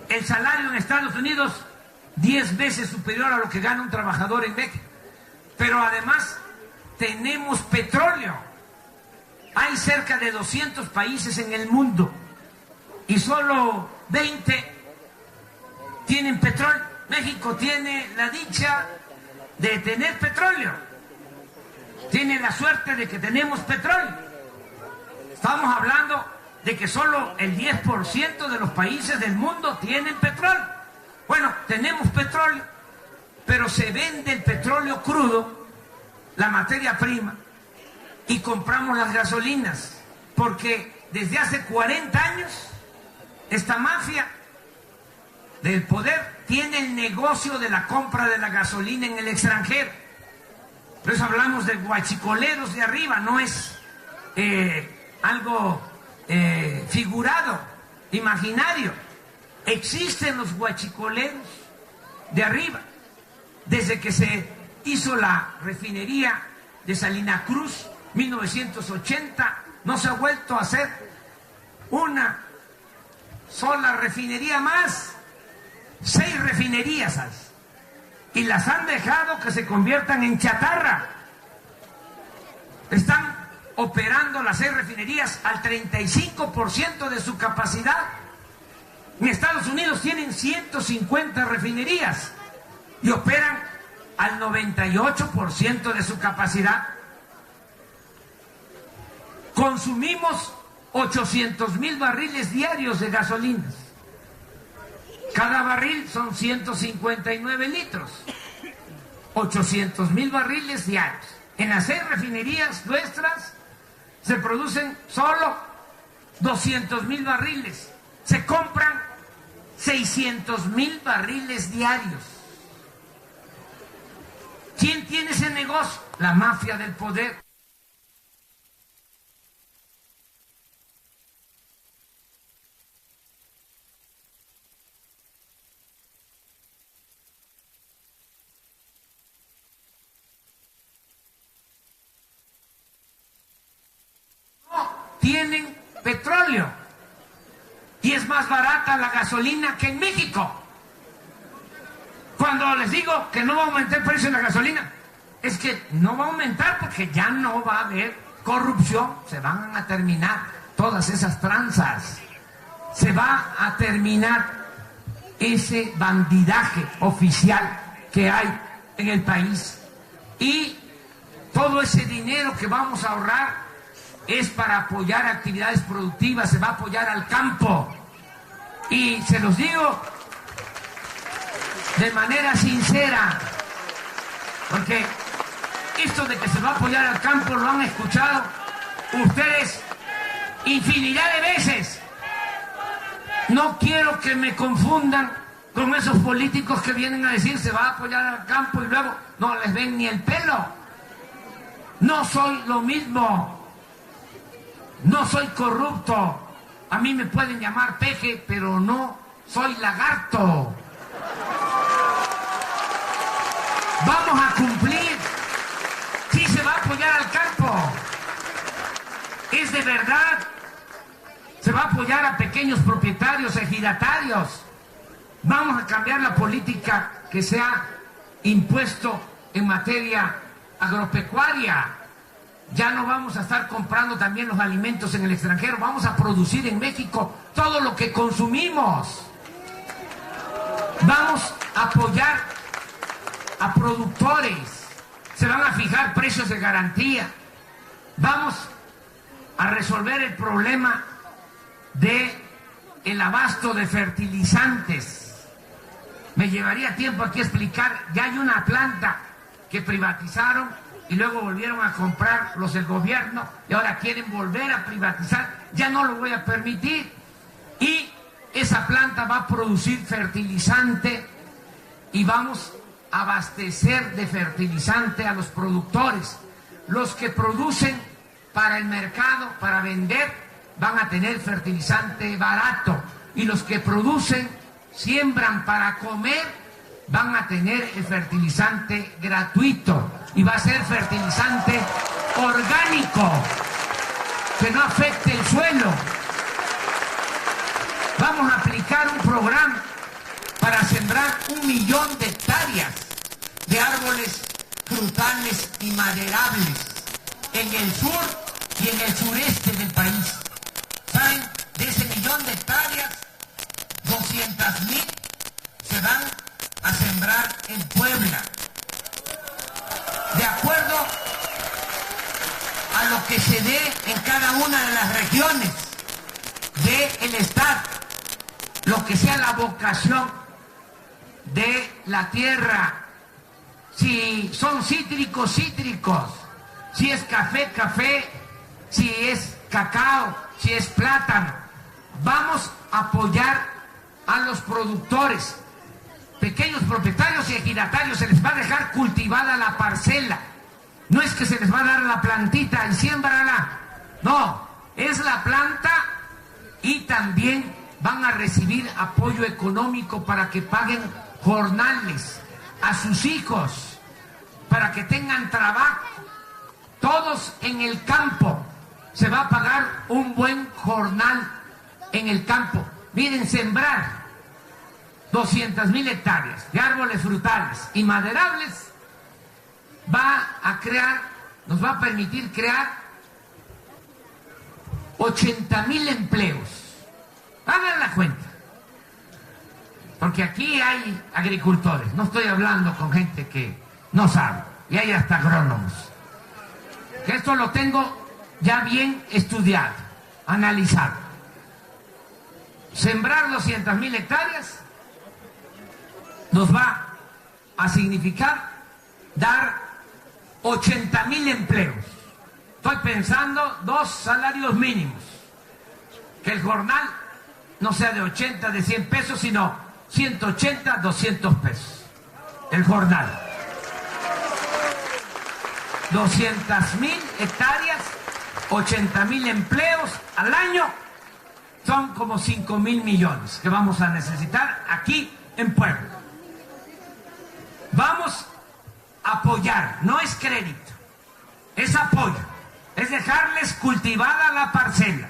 El salario en Estados Unidos 10 veces superior a lo que gana un trabajador en México. Pero además tenemos petróleo. Hay cerca de 200 países en el mundo y solo 20 tienen petróleo. México tiene la dicha de tener petróleo. Tiene la suerte de que tenemos petróleo. Estamos hablando de que solo el 10% de los países del mundo tienen petróleo. Bueno, tenemos petróleo, pero se vende el petróleo crudo, la materia prima, y compramos las gasolinas, porque desde hace 40 años esta mafia del poder tiene el negocio de la compra de la gasolina en el extranjero. Por eso hablamos de guachicoleros de arriba, no es algo figurado, imaginario. Existen los guachicoleros de arriba. Desde que se hizo la refinería de Salina Cruz, 1980, no se ha vuelto a hacer una sola refinería más. 6 refinerías hay, y las han dejado que se conviertan en chatarra. Están operando las 6 refinerías al 35% de su capacidad. En Estados Unidos tienen 150 refinerías y operan al 98% de su capacidad. Consumimos 800,000 barriles diarios de gasolinas. Cada barril son 159 litros. 800,000 barriles diarios. En las 6 refinerías nuestras se producen solo 200,000 barriles. Se compran 600,000 barriles diarios. ¿Quién tiene ese negocio? La mafia del poder. No tienen petróleo y es más barata la gasolina que en México. Cuando les digo que no va a aumentar el precio de la gasolina, es que no va a aumentar porque ya no va a haber corrupción, se van a terminar todas esas tranzas, se va a terminar ese bandidaje oficial que hay en el país, y todo ese dinero que vamos a ahorrar es para apoyar actividades productivas, se va a apoyar al campo, y se los digo de manera sincera, porque esto de que se va a apoyar al campo lo han escuchado ustedes infinidad de veces. No quiero que me confundan con esos políticos que vienen a decir se va a apoyar al campo y luego no les ven ni el pelo. No soy lo mismo, no soy corrupto. A mí me pueden llamar peje, pero no soy lagarto. Vamos a cumplir. Sí se va a apoyar al campo. Es de verdad. Se va a apoyar a pequeños propietarios, ejidatarios. Vamos a cambiar la política que se ha impuesto en materia agropecuaria. Ya no vamos a estar comprando también los alimentos en el extranjero. Vamos a producir en México todo lo que consumimos. Vamos a apoyar a productores, se van a fijar precios de garantía, vamos a resolver el problema del abasto de fertilizantes. Me llevaría tiempo aquí explicar, ya hay una planta que privatizaron y luego volvieron a comprar los del gobierno y ahora quieren volver a privatizar, ya no lo voy a permitir, y esa planta va a producir fertilizante y vamos a abastecer de fertilizante a los productores. Los que producen para el mercado, para vender, van a tener fertilizante barato, y los que producen, siembran para comer, van a tener el fertilizante gratuito, y va a ser fertilizante orgánico que no afecte el suelo. Vamos a aplicar un programa para sembrar 1 millón de hectáreas de árboles frutales y maderables en el sur y en el sureste del país. ¿Saben? De ese 1 millón de hectáreas, 200,000 se van a sembrar en Puebla. De acuerdo a lo que se dé en cada una de las regiones del estado, lo que sea la vocación de la tierra, si son cítricos, cítricos, si es café, café, si es cacao, si es plátano. Vamos a apoyar a los productores, pequeños propietarios y ejidatarios. Se les va a dejar cultivada la parcela, no es que se les va a dar la plantita y siémbrala, no, es la planta, y también van a recibir apoyo económico para que paguen jornales a sus hijos, para que tengan trabajo. Todos en el campo se va a pagar un buen jornal en el campo. Miren, sembrar 200,000 hectáreas de árboles frutales y maderables va a crear, nos va a permitir crear 80,000 empleos. Hagan la cuenta, porque aquí hay agricultores, no estoy hablando con gente que no sabe, y hay hasta agrónomos, que esto lo tengo ya bien estudiado. analizado. Sembrar 200.000 hectáreas nos va a significar dar 80.000 empleos. Estoy pensando 2 salarios mínimos, que el jornal no sea de 80, de 100 pesos, sino 180, 200 pesos. El jornal. 200.000 hectáreas, 80.000 empleos al año, son como 5.000 millones que vamos a necesitar aquí en Puebla. Vamos a apoyar, no es crédito, es apoyo, es dejarles cultivada la parcela,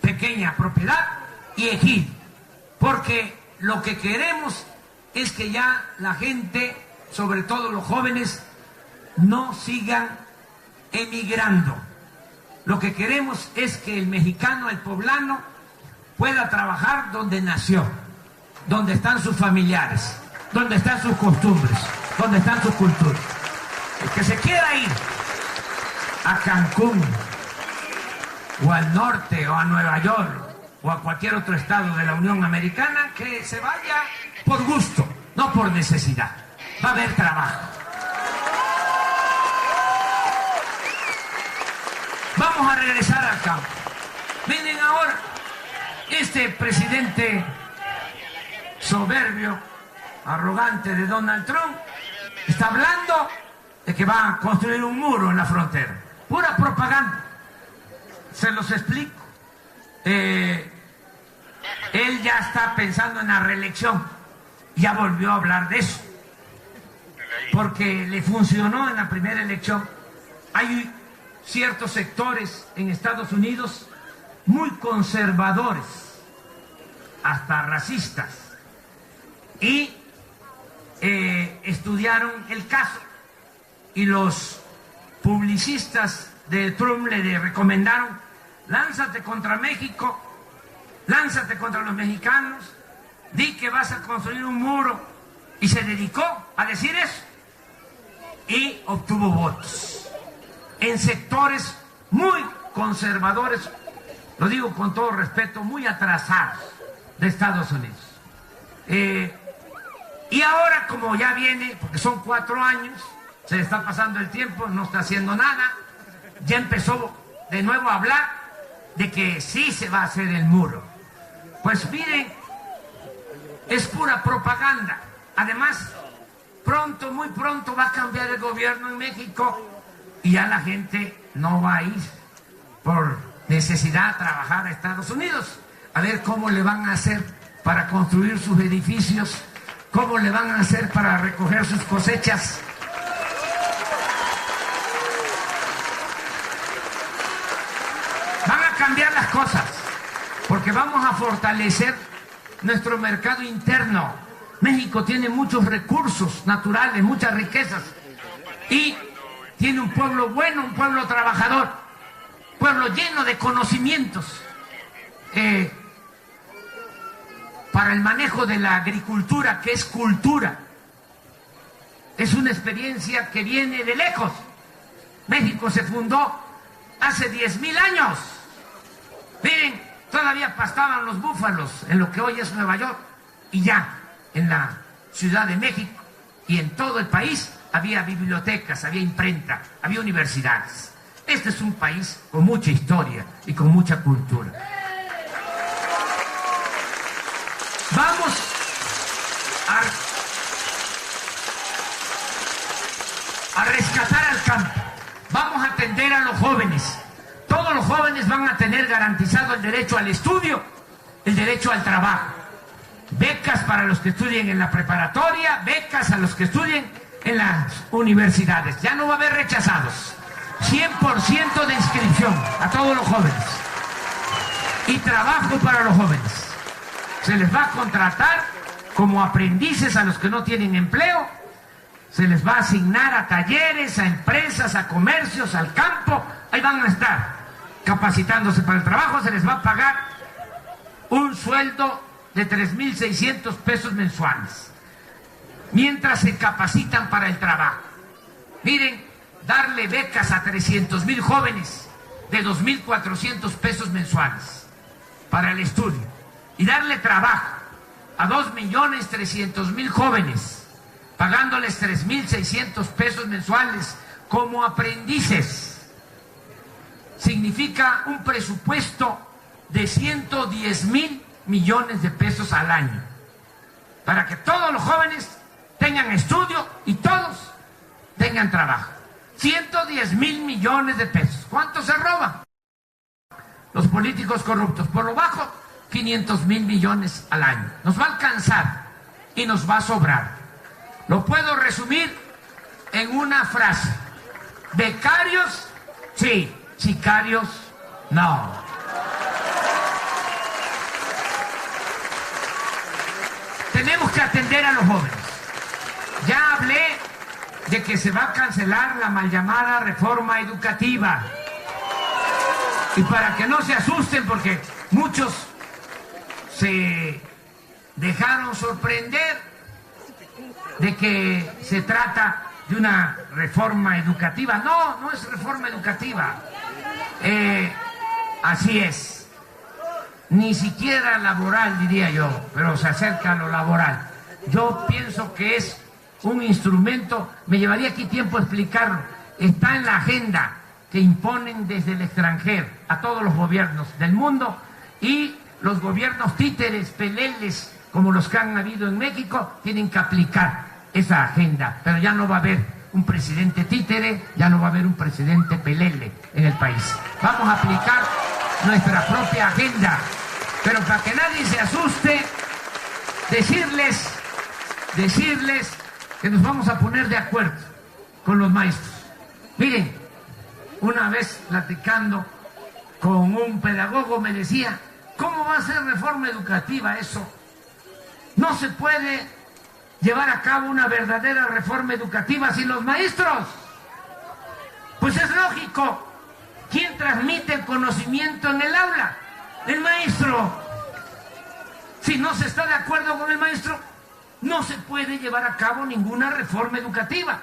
pequeña propiedad y ejido, porque lo que queremos es que ya la gente, sobre todo los jóvenes, no sigan emigrando. Lo que queremos es que el mexicano, el poblano, pueda trabajar donde nació, donde están sus familiares, donde están sus costumbres, donde están sus culturas. El que se quiera ir a Cancún, o al norte, o a Nueva York, o a cualquier otro estado de la Unión Americana, que se vaya por gusto, no por necesidad. Va a haber trabajo. Vamos a regresar al campo. Miren ahora, este presidente soberbio, arrogante de Donald Trump, está hablando de que va a construir un muro en la frontera. Pura propaganda. Se los explico. Él ya está pensando en la reelección. Ya volvió a hablar de eso. Porque le funcionó en la primera elección. Hay ciertos sectores en Estados Unidos muy conservadores, hasta racistas, y estudiaron el caso, y los publicistas de Trump le recomendaron: lánzate contra México, lánzate contra los mexicanos, di que vas a construir un muro, y se dedicó a decir eso, y obtuvo votos en sectores muy conservadores, lo digo con todo respeto, muy atrasados de Estados Unidos. Y ahora, como ya viene, porque son 4 años, se le está pasando el tiempo, no está haciendo nada, ya empezó de nuevo a hablar de que sí se va a hacer el muro. Pues miren, es pura propaganda. Además, pronto, muy pronto va a cambiar el gobierno en México, y ya la gente no va a ir por necesidad a trabajar a Estados Unidos, a ver cómo le van a hacer para construir sus edificios, cómo le van a hacer para recoger sus cosechas. Van a cambiar las cosas, porque vamos a fortalecer nuestro mercado interno. México tiene muchos recursos naturales, muchas riquezas, y tiene un pueblo bueno, un pueblo trabajador, pueblo lleno de conocimientos para el manejo de la agricultura, que es cultura. Es una experiencia que viene de lejos. México se fundó hace 10.000 años. Miren, todavía pastaban los búfalos en lo que hoy es Nueva York, y ya en la Ciudad de México y en todo el país había bibliotecas, había imprenta, había universidades. Este es un país con mucha historia y con mucha cultura. Vamos a rescatar al campo. Vamos a atender a los jóvenes. Todos los jóvenes van a tener garantizado el derecho al estudio, el derecho al trabajo. Becas para los que estudien en la preparatoria, becas a los que estudien en las universidades. Ya no va a haber rechazados. 100% de inscripción a todos los jóvenes. Y trabajo para los jóvenes. Se les va a contratar como aprendices a los que no tienen empleo. Se les va a asignar a talleres, a empresas, a comercios, al campo. Ahí van a estar capacitándose para el trabajo. Se les va a pagar un sueldo de 3.600 pesos mensuales mientras se capacitan para el trabajo. Miren, darle becas a 300.000 jóvenes de 2.400 pesos mensuales para el estudio y darle trabajo a 2.300.000 jóvenes, pagándoles 3.600 pesos mensuales como aprendices, significa un presupuesto de 110.000 millones de pesos al año, para que todos los jóvenes tengan estudio y todos tengan trabajo. 110.000 millones de pesos. ¿Cuánto se roban los políticos corruptos? Por lo bajo, 500.000 millones al año. Nos va a alcanzar y nos va a sobrar. Lo puedo resumir en una frase: becarios, sí; sicarios, no. Tenemos que atender a los jóvenes. Ya hablé de que se va a cancelar la mal llamada reforma educativa. Y para que no se asusten, porque muchos se dejaron sorprender de que se trata de una reforma educativa. No, no es reforma educativa. Así es. Ni siquiera laboral, diría yo, pero se acerca a lo laboral. Yo pienso que es un instrumento, me llevaría aquí tiempo explicarlo, está en la agenda que imponen desde el extranjero a todos los gobiernos del mundo, y los gobiernos títeres, peleles, como los que han habido en México, tienen que aplicar esa agenda. Pero ya no va a haber un presidente títere, ya no va a haber un presidente pelele en el país. Vamos a aplicar nuestra propia agenda, pero para que nadie se asuste, decirles que nos vamos a poner de acuerdo con los maestros. Miren, una vez platicando con un pedagogo me decía: ¿cómo va a ser reforma educativa eso? No se puede llevar a cabo una verdadera reforma educativa sin los maestros. Pues es lógico. ¿Quién transmite el conocimiento en el aula? El maestro. Si no se está de acuerdo con el maestro, no se puede llevar a cabo ninguna reforma educativa.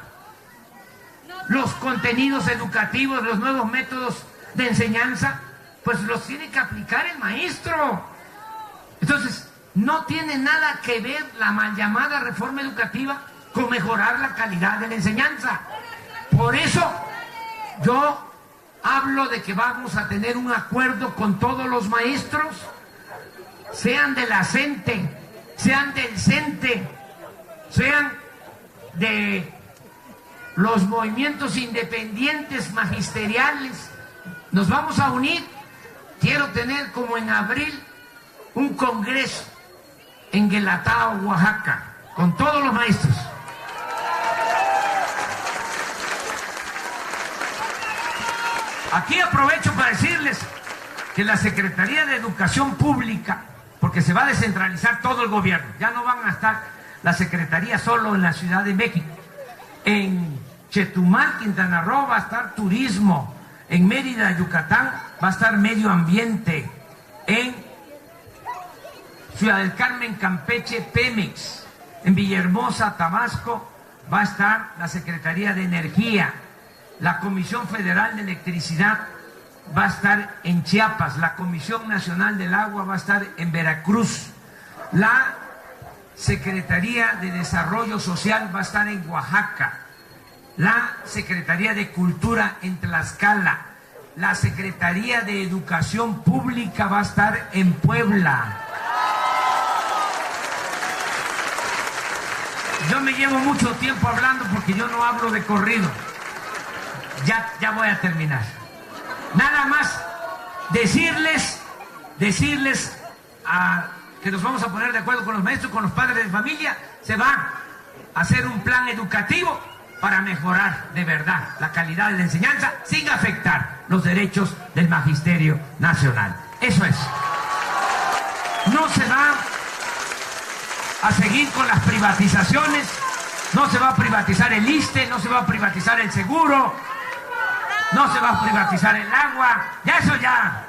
Los contenidos educativos, los nuevos métodos de enseñanza, pues los tiene que aplicar el maestro. Entonces, no tiene nada que ver la mal llamada reforma educativa con mejorar la calidad de la enseñanza. Por eso, yo hablo de que vamos a tener un acuerdo con todos los maestros, sean de la CENTE, sean del CENTE, sean de los movimientos independientes magisteriales. Nos vamos a unir. Quiero tener, como en abril, un congreso en Guelatao, Oaxaca, con todos los maestros. Aquí aprovecho para decirles que la Secretaría de Educación Pública, porque se va a descentralizar todo el gobierno, ya no van a estar la Secretaría solo en la Ciudad de México. En Chetumal, Quintana Roo, va a estar Turismo. En Mérida, Yucatán, va a estar Medio Ambiente. En Ciudad del Carmen, Campeche, Pemex. En Villahermosa, Tabasco, va a estar la Secretaría de Energía. La Comisión Federal de Electricidad va a estar en Chiapas. La Comisión Nacional del Agua va a estar en Veracruz. La Secretaría de Desarrollo Social va a estar en Oaxaca. La Secretaría de Cultura en Tlaxcala. La Secretaría de Educación Pública va a estar en Puebla. Yo me llevo mucho tiempo hablando porque yo no hablo de corrido. Ya voy a terminar. Nada más decirles que nos vamos a poner de acuerdo con los maestros, con los padres de familia. Se va a hacer un plan educativo para mejorar de verdad la calidad de la enseñanza sin afectar los derechos del Magisterio Nacional. Eso es. No se va a seguir con las privatizaciones, no se va a privatizar el ISSSTE, no se va a privatizar el seguro, no se va a privatizar el agua. Ya eso ya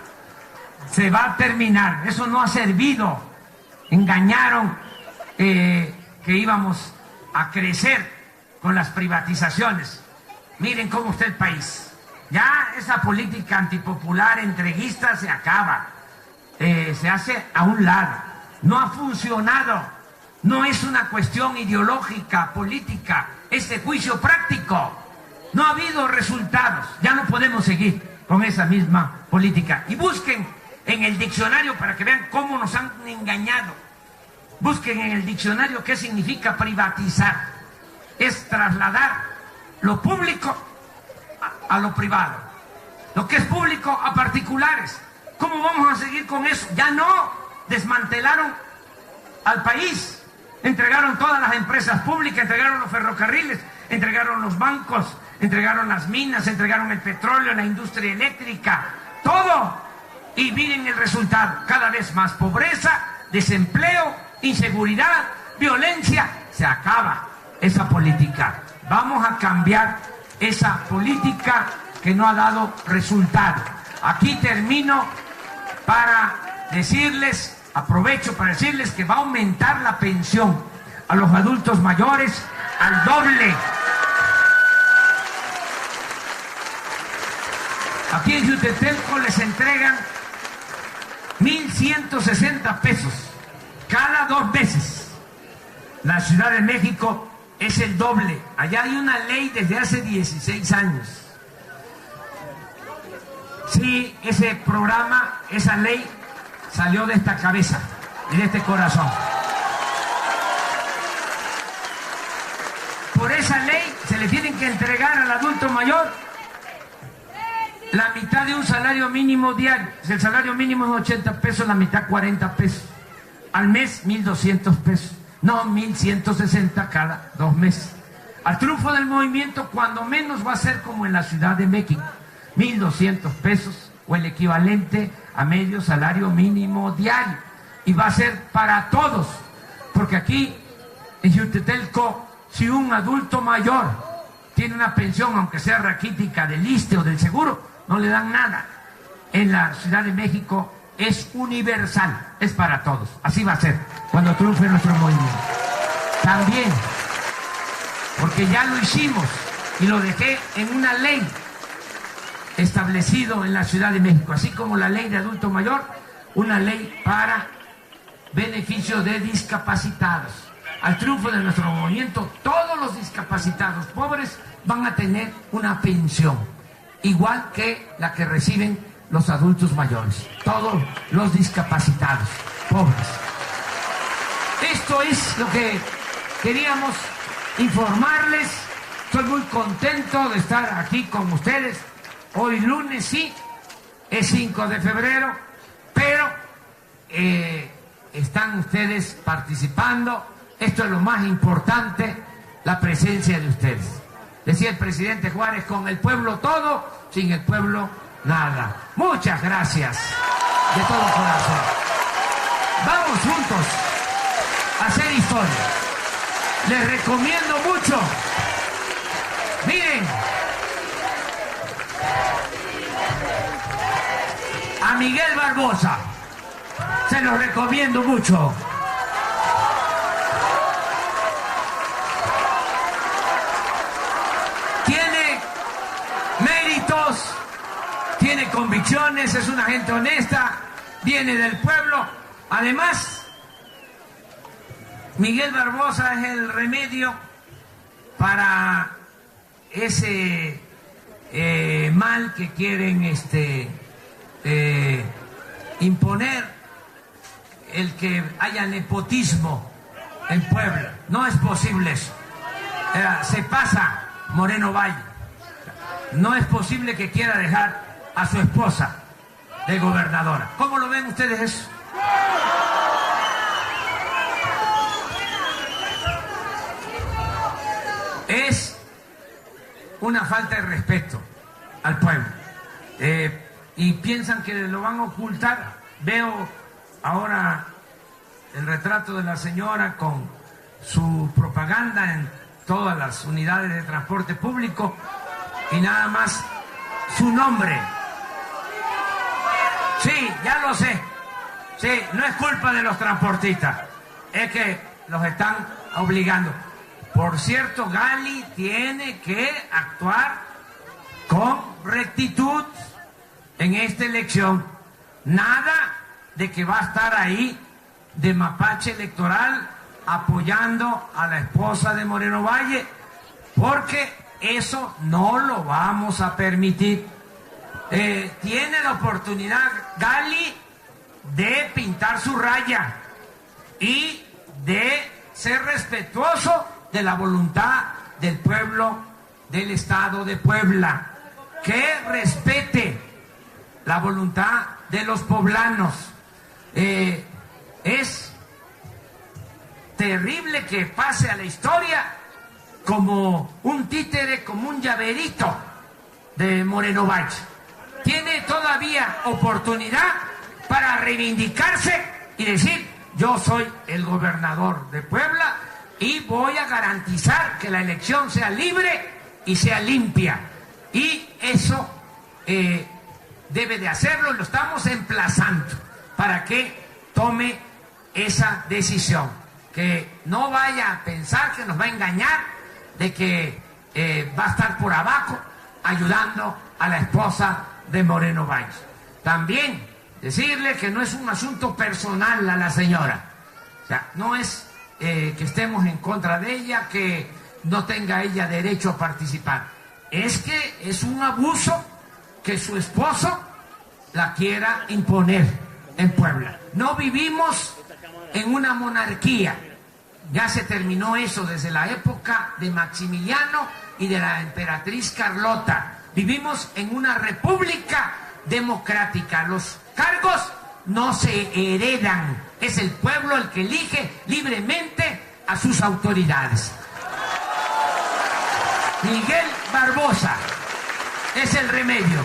se va a terminar. Eso no ha servido. Engañaron que íbamos a crecer con las privatizaciones. Miren cómo está el país. Ya esa política antipopular, entreguista, se acaba. Se hace a un lado. No ha funcionado. No es una cuestión ideológica, política. Es de juicio práctico. No ha habido resultados. Ya no podemos seguir con esa misma política. Y busquen en el diccionario para que vean cómo nos han engañado. Busquen en el diccionario qué significa privatizar. Es trasladar lo público a lo privado. Lo que es público a particulares. ¿Cómo vamos a seguir con eso? Ya no. Desmantelaron al país. Entregaron todas las empresas públicas, entregaron los ferrocarriles, entregaron los bancos, entregaron las minas, entregaron el petróleo, la industria eléctrica, todo. Y miren el resultado, cada vez más pobreza, desempleo, inseguridad, violencia. Se acaba esa política. Vamos a cambiar esa política que no ha dado resultado. Aquí termino para decirles, aprovecho para decirles que va a aumentar la pensión a los adultos mayores al doble. Aquí en Yutetelco les entregan 1,160 pesos cada 2 meses. La Ciudad de México es el doble. Allá hay una ley desde hace 16 años. Sí, ese programa, esa ley salió de esta cabeza y de este corazón. Por esa ley se le tienen que entregar al adulto mayor la mitad de un salario mínimo diario. Si el salario mínimo es 80 pesos, la mitad 40 pesos. Al mes 1,200 pesos. No, 1,160 cada 2 meses. Al triunfo del movimiento, cuando menos va a ser como en la Ciudad de México. 1,200 pesos o el equivalente a medio salario mínimo diario. Y va a ser para todos. Porque aquí en Yutetelco, si un adulto mayor tiene una pensión, aunque sea raquítica del ISSSTE o del seguro, no le dan nada. En la Ciudad de México es universal, es para todos. Así va a ser cuando triunfe nuestro movimiento. También, porque ya lo hicimos y lo dejé en una ley establecido en la Ciudad de México, así como la ley de adulto mayor, una ley para beneficio de discapacitados. Al triunfo de nuestro movimiento, todos los discapacitados pobres van a tener una pensión, igual que la que reciben los adultos mayores, todos los discapacitados pobres. Esto es lo que queríamos informarles. Estoy muy contento de estar aquí con ustedes. Hoy lunes sí, es 5 de febrero, pero están ustedes participando. Esto es lo más importante, la presencia de ustedes. Decía el presidente Juárez, con el pueblo todo, sin el pueblo nada. Muchas gracias de todo corazón. Vamos juntos a hacer historia. Les recomiendo mucho. Miren, a Miguel Barbosa, se los recomiendo mucho. Tiene méritos, tiene convicciones, es una gente honesta, viene del pueblo. Además, Miguel Barbosa es el remedio para ese mal que quieren imponer, el que haya nepotismo en Puebla. No es posible eso. Se pasa Moreno Valle. No es posible que quiera dejar a su esposa de gobernadora. ¿Cómo lo ven ustedes eso? Es una falta de respeto al pueblo. Y piensan que lo van a ocultar. Veo ahora el retrato de la señora con su propaganda en todas las unidades de transporte público y nada más su nombre. Sí, ya lo sé. Sí, no es culpa de los transportistas, es que los están obligando. Por cierto, Gali tiene que actuar con rectitud en esta elección. Nada de que va a estar ahí de mapache electoral apoyando a la esposa de Moreno Valle, porque eso no lo vamos a permitir. Tiene la oportunidad Gali de pintar su raya y de ser respetuoso de la voluntad del pueblo del Estado de Puebla, que respete la voluntad de los poblanos. Es terrible que pase a la historia como un títere, como un llaverito de Moreno Valle. Tiene todavía oportunidad para reivindicarse y decir: yo soy el gobernador de Puebla y voy a garantizar que la elección sea libre y sea limpia. Y eso debe de hacerlo, y lo estamos emplazando para que tome esa decisión. Que no vaya a pensar que nos va a engañar de que va a estar por abajo ayudando a la esposa de Moreno Valle. También decirle que no es un asunto personal a la señora. O sea, no es que estemos en contra de ella, que no tenga ella derecho a participar. Es que es un abuso que su esposo la quiera imponer en Puebla. No vivimos en una monarquía. Ya se terminó eso desde la época de Maximiliano y de la emperatriz Carlota. Vivimos en una república democrática. Los cargos no se heredan. Es el pueblo el que elige libremente a sus autoridades. Miguel Barbosa es el remedio.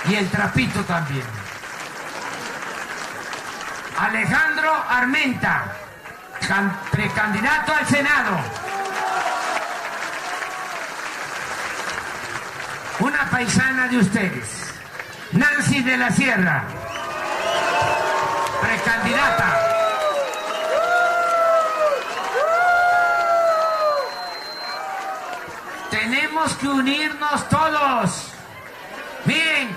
Y el trapito también. Alejandro Armenta, precandidato al Senado. Una paisana de ustedes, Nancy de la Sierra, precandidata. Tenemos que unirnos todos. Miren,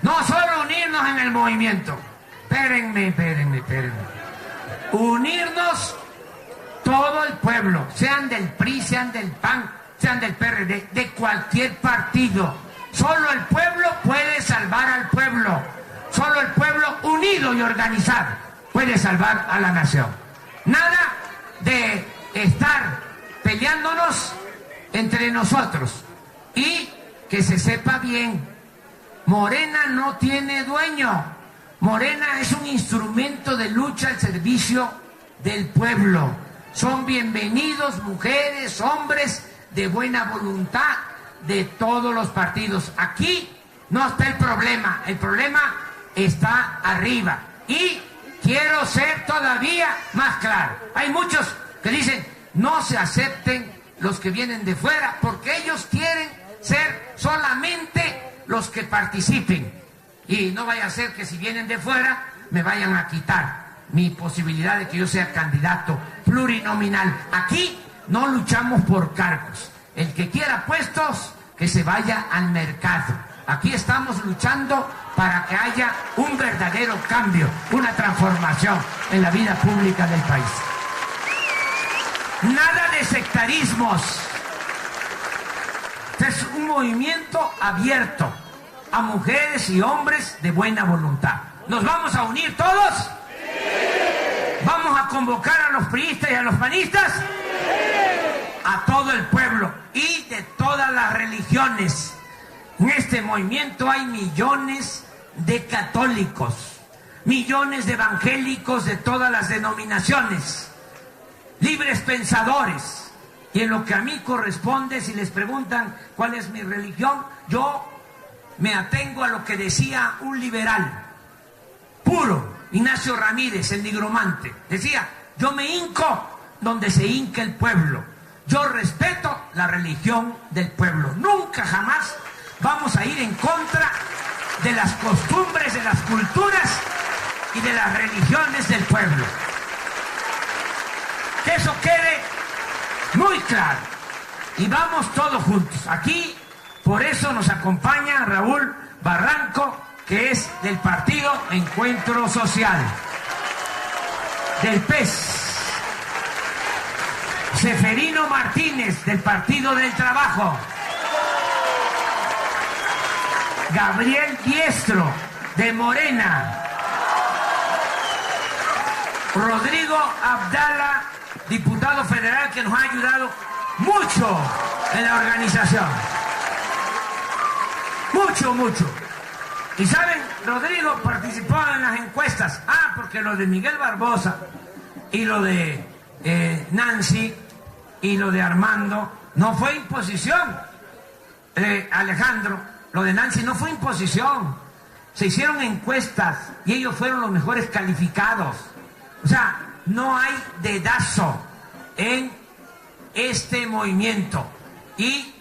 no solo unirnos en el movimiento. Espérenme. Unirnos todo el pueblo, sean del PRI, sean del PAN, sean del PRD, de cualquier partido. Solo el pueblo puede salvar al pueblo. Solo el pueblo unido y organizado puede salvar a la nación. Nada de estar peleándonos entre nosotros. Y que se sepa bien, Morena no tiene dueño. Morena es un instrumento de lucha al servicio del pueblo. Son bienvenidos mujeres, hombres de buena voluntad de todos los partidos. Aquí no está el problema está arriba. Y quiero ser todavía más claro. Hay muchos que dicen: no se acepten los que vienen de fuera, porque ellos quieren ser solamente los que participen. Y no vaya a ser que si vienen de fuera me vayan a quitar mi posibilidad de que yo sea candidato plurinominal. Aquí no luchamos por cargos. El que quiera puestos, que se vaya al mercado. Aquí estamos luchando para que haya un verdadero cambio, una transformación en la vida pública del país. Nada de sectarismos. Este es un movimiento abierto a mujeres y hombres de buena voluntad. ¿Nos vamos a unir todos? ¡Sí! ¿Vamos a convocar a los priistas y a los panistas? ¡Sí! A todo el pueblo y de todas las religiones. En este movimiento hay millones de católicos, millones de evangélicos de todas las denominaciones, libres pensadores. Y en lo que a mí corresponde, si les preguntan cuál es mi religión, yo me atengo a lo que decía un liberal puro, Ignacio Ramírez, el nigromante. Decía: yo me hinco donde se hinca el pueblo. Yo respeto la religión del pueblo. Nunca jamás vamos a ir en contra de las costumbres, de las culturas y de las religiones del pueblo. Que eso quede muy claro. Y vamos todos juntos. Aquí Por eso nos acompaña Raúl Barranco, que es del partido Encuentro Social, del PES. Seferino Martínez, del Partido del Trabajo. Gabriel Diestro, de Morena. Rodrigo Abdala, diputado federal, que nos ha ayudado mucho en la organización. Mucho. Y saben, Rodrigo participó en las encuestas. Porque lo de Miguel Barbosa y lo de Nancy y lo de Armando no fue imposición. Alejandro, lo de Nancy no fue imposición. Se hicieron encuestas y ellos fueron los mejores calificados. O sea, no hay dedazo en este movimiento. Y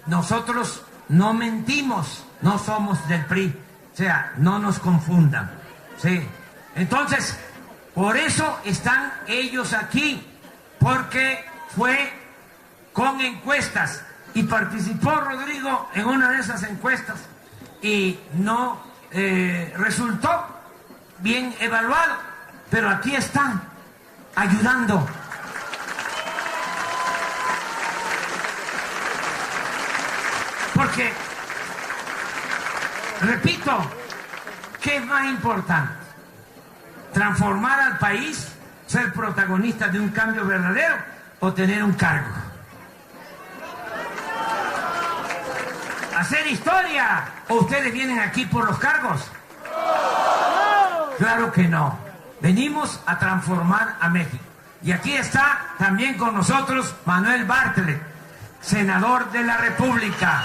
nosotros no mentimos, no somos del PRI. O sea, no nos confundan. ¿Sí? Entonces, por eso están ellos aquí, porque fue con encuestas y participó Rodrigo en una de esas encuestas y no resultó bien evaluado, pero aquí están ayudando. Porque, repito, ¿qué es más importante? ¿Transformar al país, ser protagonista de un cambio verdadero o tener un cargo? ¿Hacer historia o ustedes vienen aquí por los cargos? Claro que no. Venimos a transformar a México. Y aquí está también con nosotros Manuel Bartlett, senador de la República.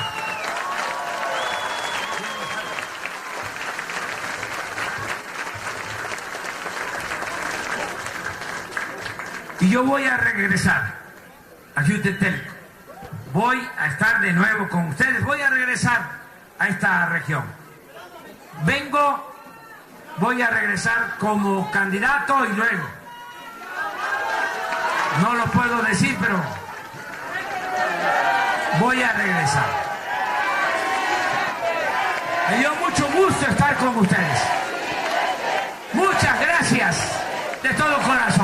Y yo voy a regresar a Jutetelco. Voy a estar de nuevo con ustedes. Voy a regresar a esta región. Voy a regresar como candidato y luego. No lo puedo decir, pero voy a regresar. Me dio mucho gusto estar con ustedes. Muchas gracias de todo corazón.